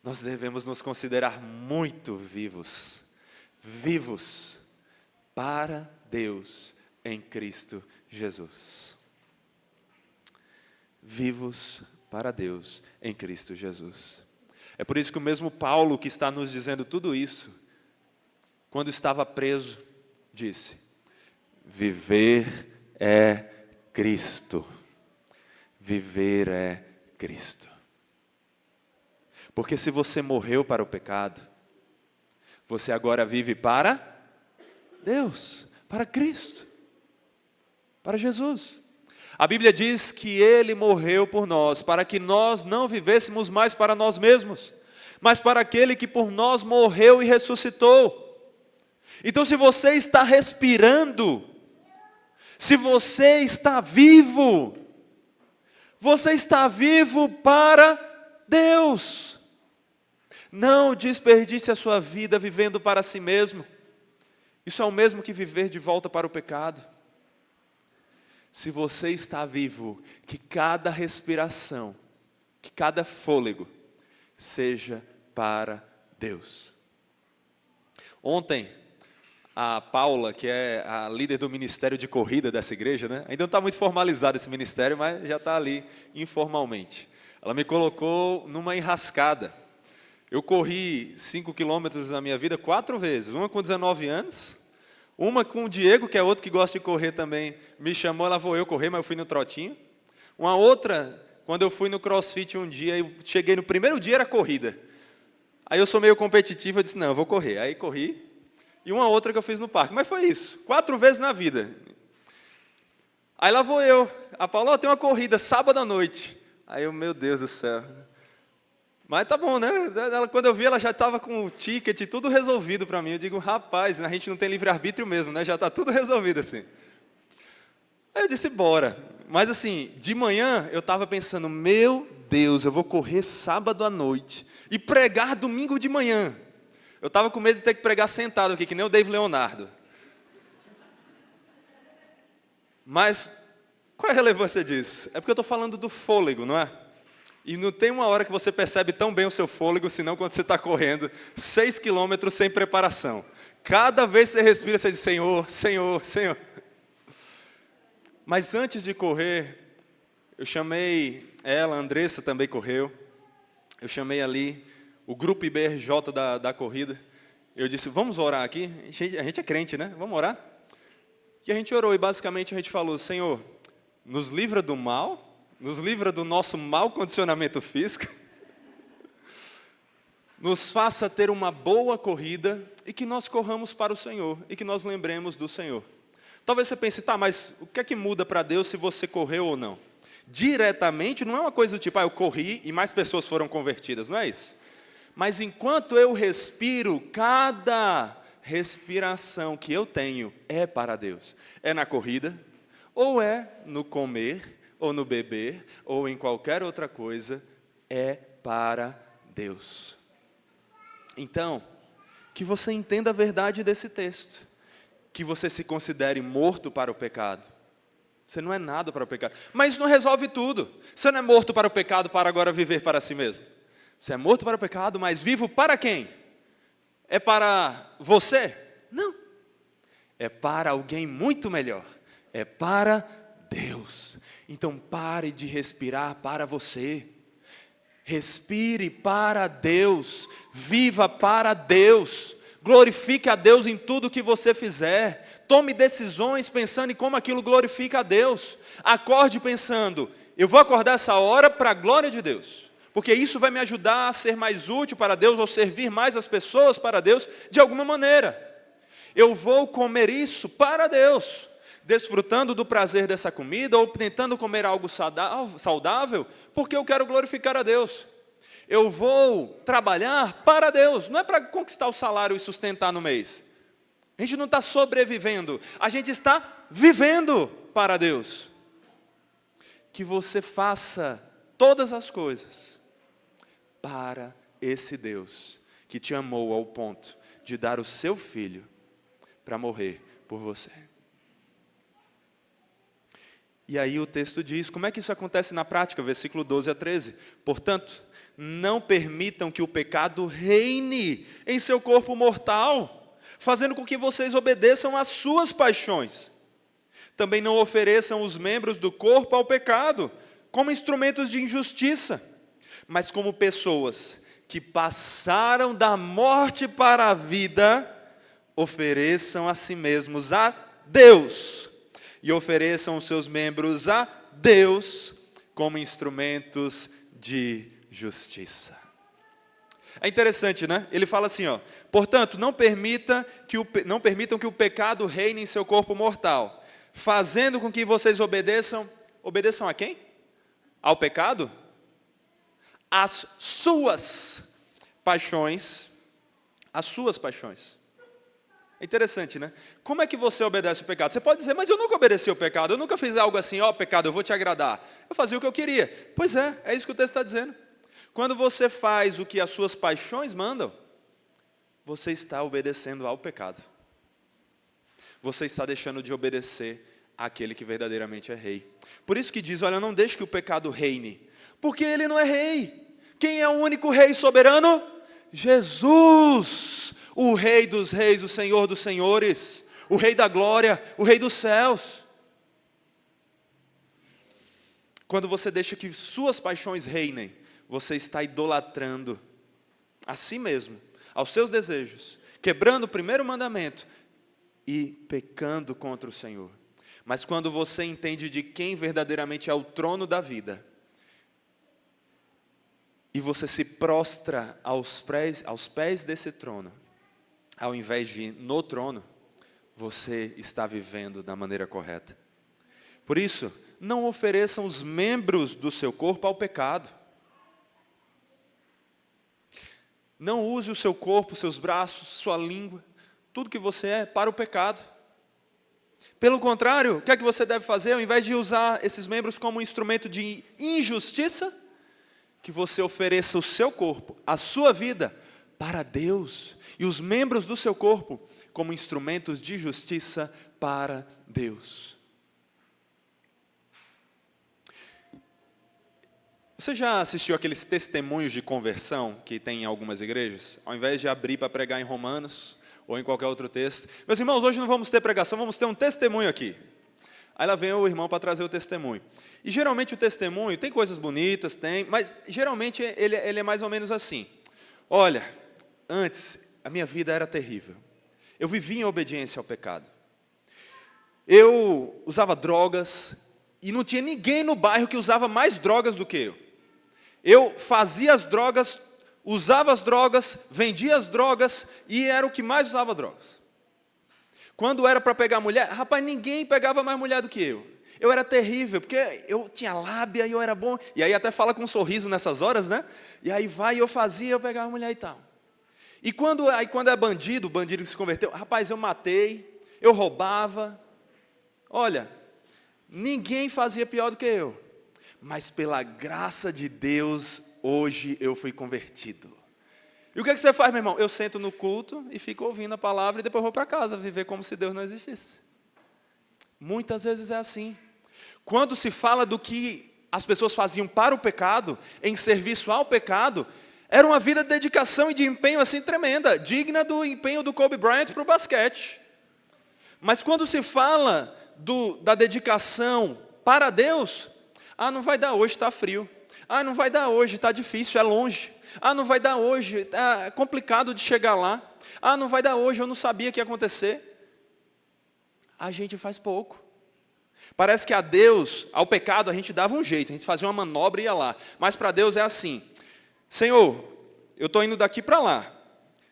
nós devemos nos considerar muito vivos. Vivos para Deus em Cristo Jesus. Vivos para Deus em Cristo Jesus. É por isso que o mesmo Paulo, que está nos dizendo tudo isso, quando estava preso, disse: viver é Cristo. Viver é Cristo. Porque se você morreu para o pecado, você agora vive para Deus, para Cristo, para Jesus. A Bíblia diz que Ele morreu por nós, para que nós não vivêssemos mais para nós mesmos, mas para aquele que por nós morreu e ressuscitou. Então, se você está respirando, se você está vivo para Deus. Não desperdice a sua vida vivendo para si mesmo. Isso é o mesmo que viver de volta para o pecado. Se você está vivo, que cada respiração, que cada fôlego seja para Deus. Ontem, a Paula, que é a líder do ministério de corrida dessa igreja, né? Ainda não está muito formalizado esse ministério, mas já está ali informalmente. Ela me colocou numa enrascada. Eu corri 5 quilômetros na minha vida 4 vezes, uma com 19 anos, uma com o Diego, que é outro que gosta de correr também, me chamou, ela vou eu correr, mas eu fui no trotinho. Uma outra, quando eu fui no CrossFit um dia, eu cheguei no primeiro dia, era corrida. Aí eu sou meio competitivo, eu disse, não, eu vou correr. Aí corri, e uma outra que eu fiz no parque, mas foi isso, 4 vezes na vida. Aí lá vou eu, a Paula, tem uma corrida, sábado à noite. Aí eu, meu Deus do céu. Mas tá bom, né? Quando eu vi, ela já estava com o ticket, tudo resolvido para mim. Eu digo, rapaz, a gente não tem livre-arbítrio mesmo, né? Já está tudo resolvido assim. Aí eu disse, bora. Mas assim, de manhã eu estava pensando, meu Deus, eu vou correr sábado à noite e pregar domingo de manhã. Eu estava com medo de ter que pregar sentado aqui, que nem o Dave Leonardo. Mas qual é a relevância disso? É porque eu estou falando do fôlego, não é? E não tem uma hora que você percebe tão bem o seu fôlego, senão quando você está correndo 6 quilômetros sem preparação. Cada vez que você respira, você diz, Senhor, Senhor, Senhor. Mas antes de correr, eu chamei ela, a Andressa também correu. Eu chamei ali o grupo IBRJ da corrida. Eu disse, vamos orar aqui? A gente é crente, né? Vamos orar? E a gente orou e basicamente a gente falou, Senhor, nos livra do mal, nos livra do nosso mau condicionamento físico, nos faça ter uma boa corrida e que nós corramos para o Senhor e que nós lembremos do Senhor. Talvez você pense, tá, mas o que é que muda para Deus se você correu ou não? Diretamente não é uma coisa do tipo, eu corri e mais pessoas foram convertidas, não é isso? Mas enquanto eu respiro, cada respiração que eu tenho é para Deus. É na corrida, ou é no comer, ou no beber, ou em qualquer outra coisa, é para Deus. Então, que você entenda a verdade desse texto, que você se considere morto para o pecado. Você não é nada para o pecado, mas isso não resolve tudo. Você não é morto para o pecado para agora viver para si mesmo. Você é morto para o pecado, mas vivo para quem? É para você? Não. É para alguém muito melhor. É para Deus. Então pare de respirar para você. Respire para Deus. Viva para Deus. Glorifique a Deus em tudo que você fizer. Tome decisões pensando em como aquilo glorifica a Deus. Acorde pensando, eu vou acordar essa hora para a glória de Deus. Porque isso vai me ajudar a ser mais útil para Deus ou servir mais as pessoas para Deus de alguma maneira. Eu vou comer isso para Deus. Desfrutando do prazer dessa comida, ou tentando comer algo saudável, porque eu quero glorificar a Deus. Eu vou trabalhar para Deus, não é para conquistar o salário e sustentar no mês. A gente não está sobrevivendo, a gente está vivendo para Deus. Que você faça todas as coisas para esse Deus, que te amou ao ponto de dar o seu filho para morrer por você. E aí o texto diz, como é que isso acontece na prática? Versículo 12 a 13. Portanto, não permitam que o pecado reine em seu corpo mortal, fazendo com que vocês obedeçam às suas paixões. Também não ofereçam os membros do corpo ao pecado, como instrumentos de injustiça, mas como pessoas que passaram da morte para a vida, ofereçam a si mesmos a Deus e ofereçam os seus membros a Deus como instrumentos de justiça. É interessante, né? Ele fala assim, ó: portanto, não permitam que o pecado reine em seu corpo mortal, fazendo com que vocês obedeçam a quem? Ao pecado? As suas paixões. É interessante, né? Como é que você obedece o pecado? Você pode dizer, mas eu nunca obedeci o pecado, eu nunca fiz algo assim, ó, pecado, eu vou te agradar. Eu fazia o que eu queria. Pois é isso que o texto está dizendo. Quando você faz o que as suas paixões mandam, você está obedecendo ao pecado. Você está deixando de obedecer àquele que verdadeiramente é rei. Por isso que diz, olha, não deixe que o pecado reine, porque ele não é rei. Quem é o único rei soberano? Jesus, o Rei dos reis, o Senhor dos senhores, o Rei da glória, o Rei dos céus. Quando você deixa que suas paixões reinem, você está idolatrando a si mesmo, aos seus desejos, quebrando o primeiro mandamento e pecando contra o Senhor. Mas quando você entende de quem verdadeiramente é o trono da vida, e você se prostra aos pés desse trono, ao invés de ir no trono, você está vivendo da maneira correta. Por isso, não ofereçam os membros do seu corpo ao pecado. Não use o seu corpo, seus braços, sua língua, tudo que você é, para o pecado. Pelo contrário, o que é que você deve fazer? Ao invés de usar esses membros como um instrumento de injustiça, que você ofereça o seu corpo, a sua vida, para Deus, e os membros do seu corpo como instrumentos de justiça para Deus. Você já assistiu aqueles testemunhos de conversão que tem em algumas igrejas? Ao invés de abrir para pregar em Romanos ou em qualquer outro texto. Meus irmãos, hoje não vamos ter pregação, vamos ter um testemunho aqui. Aí lá vem o irmão para trazer o testemunho. E geralmente o testemunho, tem coisas bonitas, mas geralmente ele é mais ou menos assim. Olha, antes a minha vida era terrível. Eu vivia em obediência ao pecado. Eu usava drogas e não tinha ninguém no bairro que usava mais drogas do que eu. Eu fazia as drogas, usava as drogas, vendia as drogas e era o que mais usava drogas. Quando era para pegar mulher, rapaz, ninguém pegava mais mulher do que eu. Eu era terrível, porque eu tinha lábia e eu era bom. E aí até fala com um sorriso nessas horas, né? E aí eu fazia, eu pegava mulher e tal. E quando é bandido, o bandido que se converteu, rapaz, eu matei, eu roubava. Olha, ninguém fazia pior do que eu. Mas pela graça de Deus, hoje eu fui convertido. E o que você faz, meu irmão? Eu sento no culto e fico ouvindo a palavra e depois vou para casa, viver como se Deus não existisse. Muitas vezes é assim. Quando se fala do que as pessoas faziam para o pecado, em serviço ao pecado, era uma vida de dedicação e de empenho assim tremenda, digna do empenho do Kobe Bryant para o basquete. Mas quando se fala da dedicação para Deus, não vai dar hoje, está frio. Não vai dar hoje, está difícil, é longe. Não vai dar hoje, é complicado de chegar lá. Não vai dar hoje, eu não sabia que ia acontecer. A gente faz pouco. Parece que a Deus, ao pecado, a gente dava um jeito, a gente fazia uma manobra e ia lá. Mas para Deus é assim: Senhor, eu estou indo daqui para lá.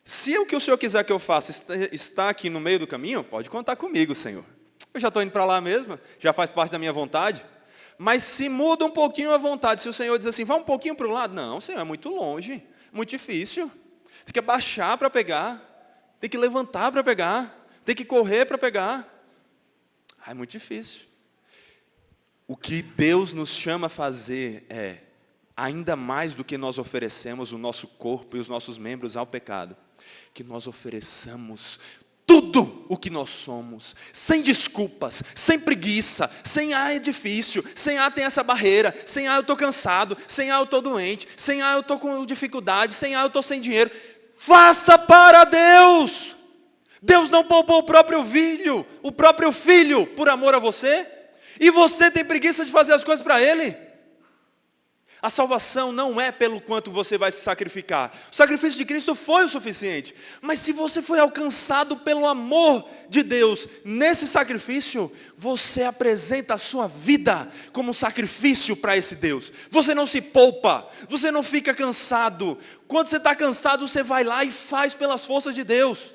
Se o que o Senhor quiser que eu faça está aqui no meio do caminho, pode contar comigo, Senhor. Eu já estou indo para lá mesmo, já faz parte da minha vontade. Mas se muda um pouquinho a vontade, se o Senhor diz assim, vá um pouquinho para o lado, não, Senhor, é muito longe, muito difícil. Tem que abaixar para pegar, tem que levantar para pegar, tem que correr para pegar. É muito difícil. O que Deus nos chama a fazer é, ainda mais do que nós oferecemos o nosso corpo e os nossos membros ao pecado, que nós ofereçamos tudo o que nós somos, sem desculpas, sem preguiça, sem é difícil, sem tem essa barreira, sem eu estou cansado, sem eu estou doente, sem eu estou com dificuldade, sem eu estou sem dinheiro. Faça para Deus. Deus não poupou o próprio filho por amor a você, e você tem preguiça de fazer as coisas para Ele. A salvação não é pelo quanto você vai se sacrificar. O sacrifício de Cristo foi o suficiente. Mas se você foi alcançado pelo amor de Deus nesse sacrifício, você apresenta a sua vida como um sacrifício para esse Deus. Você não se poupa, você não fica cansado. Quando você está cansado, você vai lá e faz pelas forças de Deus.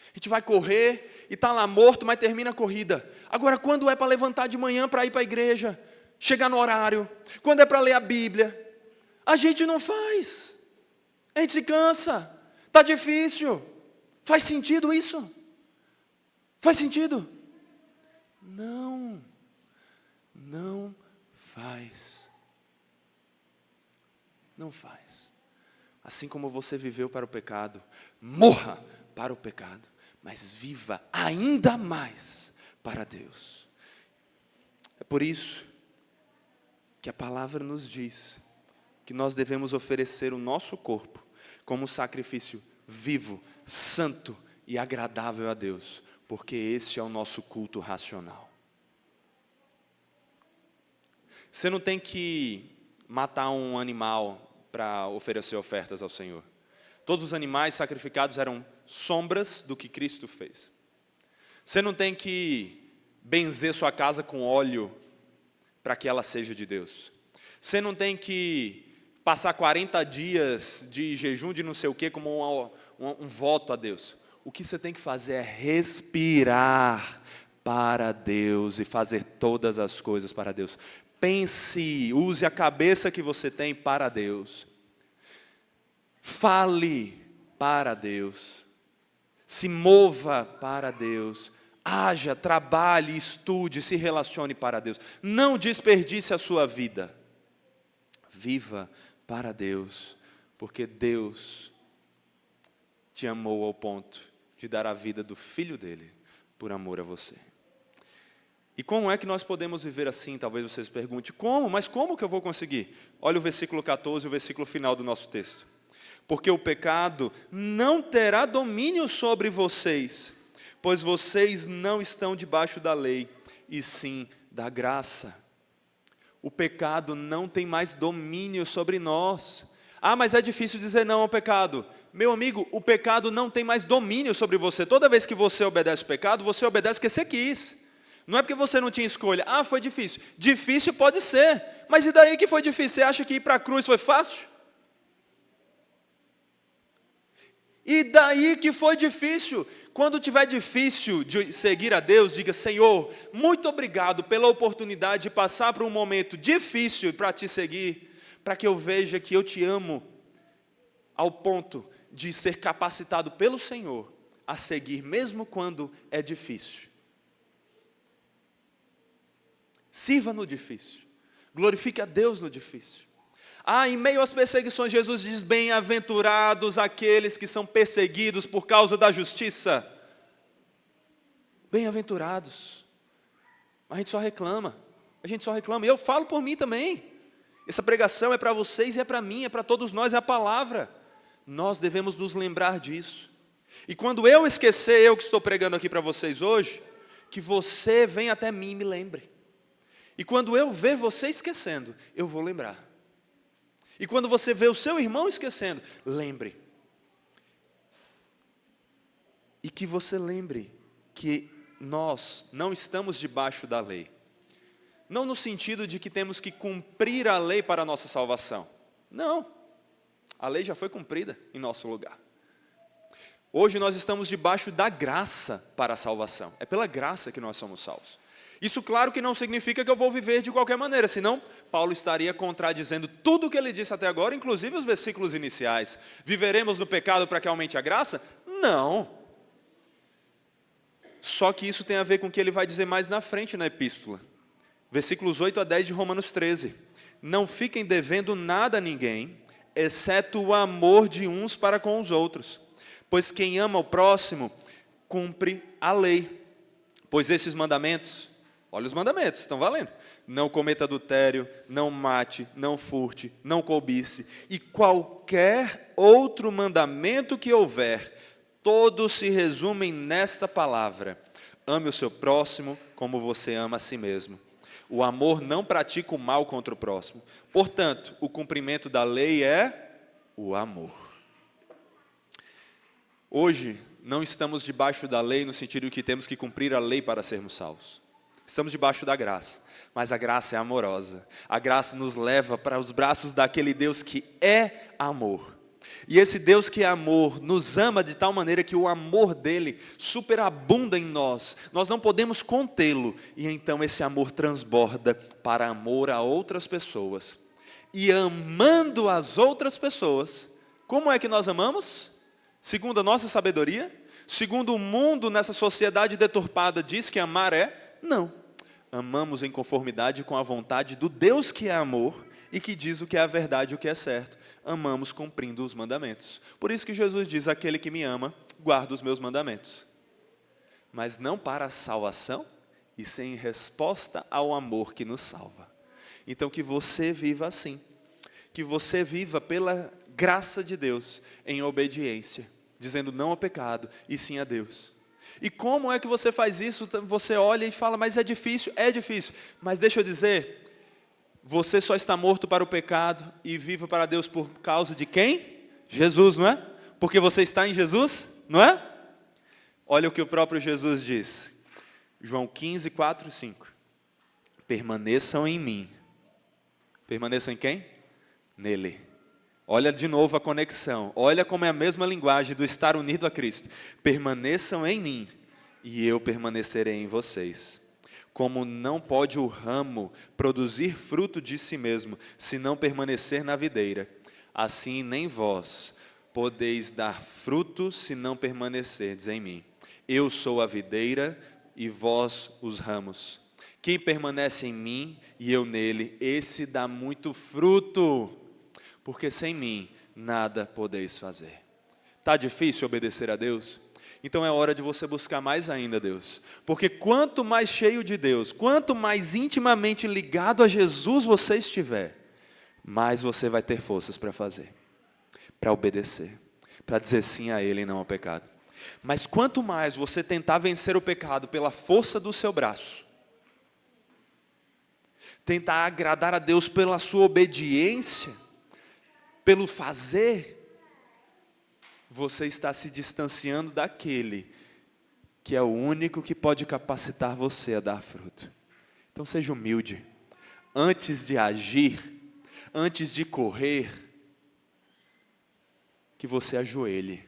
A gente vai correr e está lá morto, mas termina a corrida. Agora, quando é para levantar de manhã para ir para a igreja, chegar no horário, quando é para ler a Bíblia, a gente não faz. A gente se cansa. Está difícil. Faz sentido isso? Faz sentido? Não. Não faz. Não faz. Assim como você viveu para o pecado, morra para o pecado, mas viva ainda mais para Deus. É por isso que a palavra nos diz que nós devemos oferecer o nosso corpo como sacrifício vivo, santo e agradável a Deus, porque este é o nosso culto racional. Você não tem que matar um animal para oferecer ofertas ao Senhor. Todos os animais sacrificados eram sombras do que Cristo fez. Você não tem que benzer sua casa com óleo para que ela seja de Deus. Você não tem que passar 40 dias de jejum de não sei o que como um voto a Deus. O que você tem que fazer é respirar para Deus e fazer todas as coisas para Deus. Pense, use a cabeça que você tem para Deus. Fale para Deus. Se mova para Deus. Haja, trabalhe, estude, se relacione para Deus. Não desperdice a sua vida. Viva para Deus, porque Deus te amou ao ponto de dar a vida do Filho dele por amor a você. E como é que nós podemos viver assim? Talvez você se pergunte, como? Mas como que eu vou conseguir? Olha o versículo 14, o versículo final do nosso texto. Porque o pecado não terá domínio sobre vocês, pois vocês não estão debaixo da lei, e sim da graça. O pecado não tem mais domínio sobre nós. Ah, mas é difícil dizer não ao pecado. Meu amigo, o pecado não tem mais domínio sobre você. Toda vez que você obedece o pecado, você obedece porque você quis. Não é porque você não tinha escolha. Ah, foi difícil. Difícil pode ser. Mas e daí que foi difícil? Você acha que ir para a cruz foi fácil? E daí que foi difícil. Quando tiver difícil de seguir a Deus, diga, Senhor, muito obrigado pela oportunidade de passar por um momento difícil para te seguir, para que eu veja que eu te amo, ao ponto de ser capacitado pelo Senhor a seguir, mesmo quando é difícil. Sirva no difícil, glorifique a Deus no difícil. Ah, em meio às perseguições, Jesus diz, bem-aventurados aqueles que são perseguidos por causa da justiça. Bem-aventurados. A gente só reclama, e eu falo por mim também. Essa pregação é para vocês e é para mim, é para todos nós, é a palavra. Nós devemos nos lembrar disso. E quando eu esquecer, eu que estou pregando aqui para vocês hoje, que você venha até mim e me lembre. E quando eu ver você esquecendo, eu vou lembrar. E quando você vê o seu irmão esquecendo, lembre. E que você lembre que nós não estamos debaixo da lei. Não no sentido de que temos que cumprir a lei para a nossa salvação. Não. A lei já foi cumprida em nosso lugar. Hoje nós estamos debaixo da graça para a salvação. É pela graça que nós somos salvos. Isso, claro, que não significa que eu vou viver de qualquer maneira, senão Paulo estaria contradizendo tudo o que ele disse até agora, inclusive os versículos iniciais. Viveremos no pecado para que aumente a graça? Não. Só que isso tem a ver com o que ele vai dizer mais na frente na epístola. Versículos 8 a 10 de Romanos 13. Não fiquem devendo nada a ninguém, exceto o amor de uns para com os outros. Pois quem ama o próximo, cumpre a lei. Pois esses mandamentos... Olha os mandamentos, estão valendo. Não cometa adultério, não mate, não furte, não cobice. E qualquer outro mandamento que houver, todos se resumem nesta palavra. Ame o seu próximo como você ama a si mesmo. O amor não pratica o mal contra o próximo. Portanto, o cumprimento da lei é o amor. Hoje, não estamos debaixo da lei no sentido de que temos que cumprir a lei para sermos salvos. Estamos debaixo da graça, mas a graça é amorosa. A graça nos leva para os braços daquele Deus que é amor. E esse Deus que é amor nos ama de tal maneira que o amor dele superabunda em nós. Nós não podemos contê-lo. E então esse amor transborda para amor a outras pessoas. E amando as outras pessoas, como é que nós amamos? Segundo a nossa sabedoria? Segundo o mundo nessa sociedade deturpada diz que amar é? Não. Amamos em conformidade com a vontade do Deus que é amor e que diz o que é a verdade e o que é certo. Amamos cumprindo os mandamentos. Por isso que Jesus diz, aquele que me ama, guarda os meus mandamentos. Mas não para a salvação, e sim em resposta ao amor que nos salva. Então que você viva assim. Que você viva pela graça de Deus, em obediência, dizendo não ao pecado, e sim a Deus. E como é que você faz isso? Você olha e fala, mas é difícil, mas deixa eu dizer, você só está morto para o pecado e vivo para Deus por causa de quem? Jesus, não é? Porque você está em Jesus, não é? Olha o que o próprio Jesus diz, João 15, 4 e 5, permaneçam em mim. Permaneçam em quem? Nele. Olha de novo a conexão, olha como é a mesma linguagem do estar unido a Cristo. Permaneçam em mim e eu permanecerei em vocês. Como não pode o ramo produzir fruto de si mesmo, se não permanecer na videira, assim nem vós podeis dar fruto, se não permanecerdes em mim. Eu sou a videira e vós os ramos. Quem permanece em mim e eu nele, esse dá muito fruto, porque sem mim nada podeis fazer. Está difícil obedecer a Deus? Então é hora de você buscar mais ainda Deus. Porque quanto mais cheio de Deus, quanto mais intimamente ligado a Jesus você estiver, mais você vai ter forças para fazer, para obedecer, para dizer sim a Ele e não ao pecado. Mas quanto mais você tentar vencer o pecado pela força do seu braço, tentar agradar a Deus pela sua obediência, pelo fazer, você está se distanciando daquele que é o único que pode capacitar você a dar fruto. Então seja humilde. Antes de agir, antes de correr, que você ajoelhe,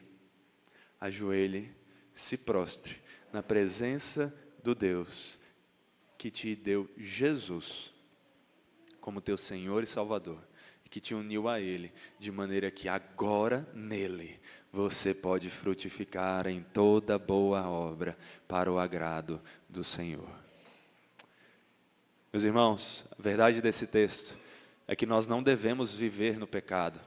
se prostre na presença do Deus que te deu Jesus como teu Senhor e Salvador, e que te uniu a Ele, de maneira que agora nele você pode frutificar em toda boa obra para o agrado do Senhor. Meus irmãos, a verdade desse texto é que nós não devemos viver no pecado.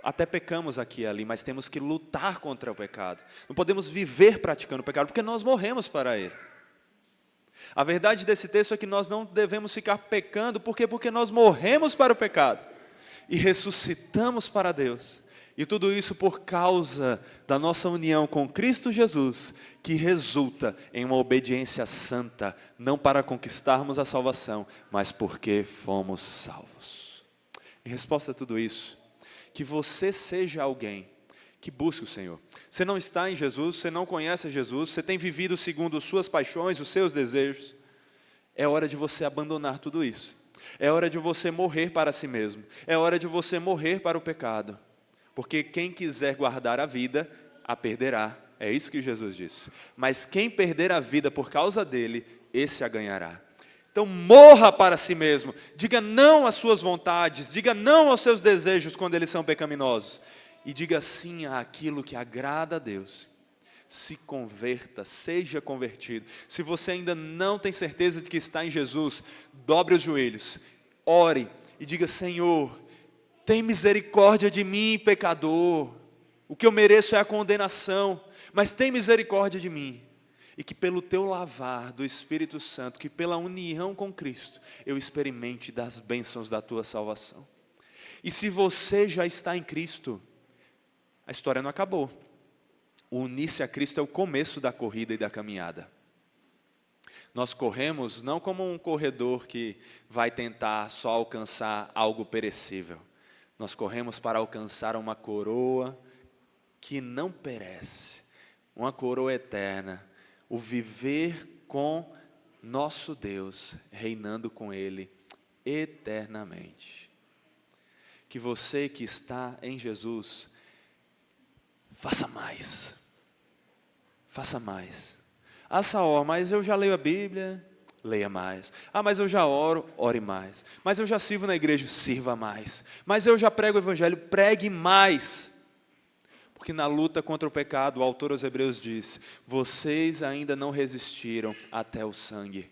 Até pecamos aqui e ali, mas temos que lutar contra o pecado. Não podemos viver praticando o pecado, porque nós morremos para ele. A verdade desse texto é que nós não devemos ficar pecando, por quê? Porque nós morremos para o pecado e ressuscitamos para Deus. E tudo isso por causa da nossa união com Cristo Jesus, que resulta em uma obediência santa, não para conquistarmos a salvação, mas porque fomos salvos. Em resposta a tudo isso, que você seja alguém que busque o Senhor. Você não está em Jesus, você não conhece Jesus, você tem vivido segundo suas paixões, os seus desejos. É hora de você abandonar tudo isso. É hora de você morrer para si mesmo. É hora de você morrer para o pecado. Porque quem quiser guardar a vida, a perderá. É isso que Jesus disse. Mas quem perder a vida por causa dele, esse a ganhará. Então morra para si mesmo. Diga não às suas vontades. Diga não aos seus desejos quando eles são pecaminosos. E diga sim àquilo que agrada a Deus. Se converta, seja convertido. Se você ainda não tem certeza de que está em Jesus, dobre os joelhos, ore e diga: Senhor, tem misericórdia de mim, pecador. O que eu mereço é a condenação, mas tem misericórdia de mim. E que pelo teu lavar do Espírito Santo, que pela união com Cristo, eu experimente das bênçãos da tua salvação. E se você já está em Cristo, a história não acabou. O unir-se a Cristo é o começo da corrida e da caminhada. Nós corremos não como um corredor que vai tentar só alcançar algo perecível. Nós corremos para alcançar uma coroa que não perece, uma coroa eterna, o viver com nosso Deus, reinando com Ele eternamente. Que você que está em Jesus, faça mais. Faça mais. Ah, Saul, mas eu já leio a Bíblia, leia mais. Ah, mas eu já oro, ore mais. Mas eu já sirvo na igreja, sirva mais. Mas eu já prego o Evangelho, pregue mais. Porque na luta contra o pecado, o autor aos Hebreus diz: vocês ainda não resistiram até o sangue.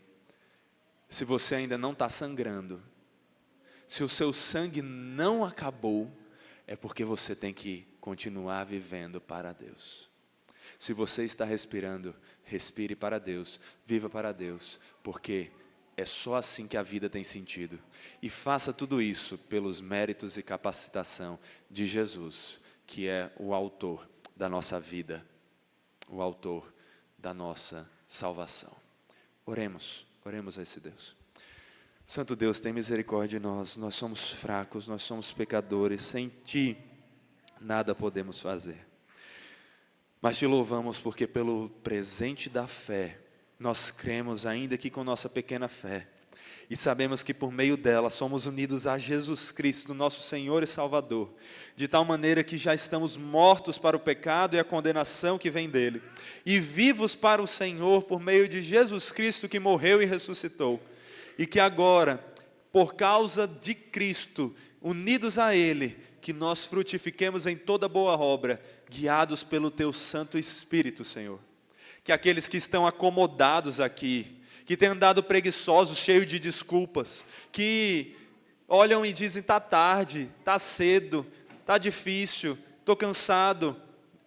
Se você ainda não está sangrando, se o seu sangue não acabou, é porque você tem que continuar vivendo para Deus. Se você está respirando, respire para Deus, viva para Deus, porque é só assim que a vida tem sentido. E faça tudo isso pelos méritos e capacitação de Jesus, que é o autor da nossa vida, o autor da nossa salvação. Oremos a esse Deus. Santo Deus, tem misericórdia de nós somos fracos, nós somos pecadores, sem Ti nada podemos fazer. Mas Te louvamos porque pelo presente da fé, nós cremos ainda que com nossa pequena fé, e sabemos que por meio dela somos unidos a Jesus Cristo, nosso Senhor e Salvador, de tal maneira que já estamos mortos para o pecado e a condenação que vem dele, e vivos para o Senhor por meio de Jesus Cristo que morreu e ressuscitou, e que agora, por causa de Cristo, unidos a Ele, que nós frutifiquemos em toda boa obra, guiados pelo Teu Santo Espírito, Senhor. Que aqueles que estão acomodados aqui, que têm andado preguiçosos, cheios de desculpas, que olham e dizem: está tarde, está cedo, está difícil, estou cansado,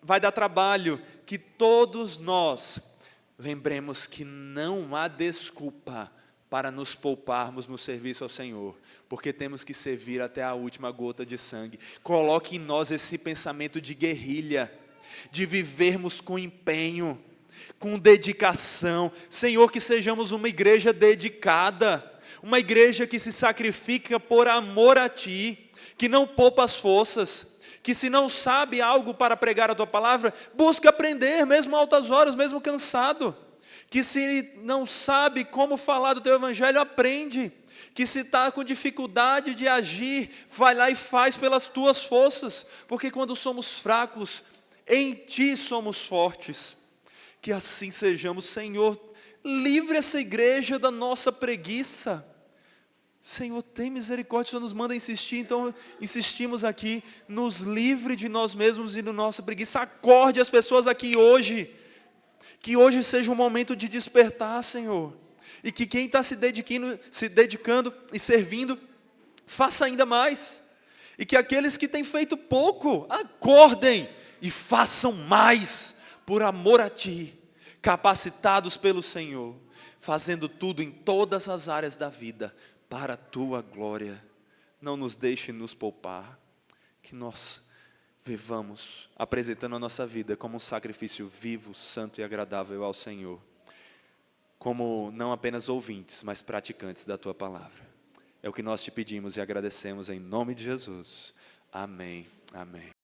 vai dar trabalho, que todos nós lembremos que não há desculpa para nos pouparmos no serviço ao Senhor, porque temos que servir até a última gota de sangue. Coloque em nós esse pensamento de guerrilha, de vivermos com empenho, com dedicação. Senhor, que sejamos uma igreja dedicada, uma igreja que se sacrifica por amor a Ti, que não poupa as forças, que se não sabe algo para pregar a Tua palavra, busca aprender, mesmo a altas horas, mesmo cansado. Que se não sabe como falar do Teu Evangelho, aprende. Que se está com dificuldade de agir, vai lá e faz pelas Tuas forças. Porque quando somos fracos, em Ti somos fortes. Que assim sejamos, Senhor. Livre essa igreja da nossa preguiça. Senhor, tem misericórdia, o Senhor nos manda insistir, então insistimos aqui. Nos livre de nós mesmos e da nossa preguiça. Acorde as pessoas aqui hoje. Que hoje seja um momento de despertar, Senhor. E que quem está se dedicando e servindo, faça ainda mais. E que aqueles que têm feito pouco, acordem e façam mais, por amor a Ti, capacitados pelo Senhor, fazendo tudo em todas as áreas da vida, para a Tua glória. Não nos deixe nos poupar, que nós vivamos apresentando a nossa vida como um sacrifício vivo, santo e agradável ao Senhor, como não apenas ouvintes, mas praticantes da Tua palavra. É o que nós Te pedimos e agradecemos em nome de Jesus. Amém. Amém.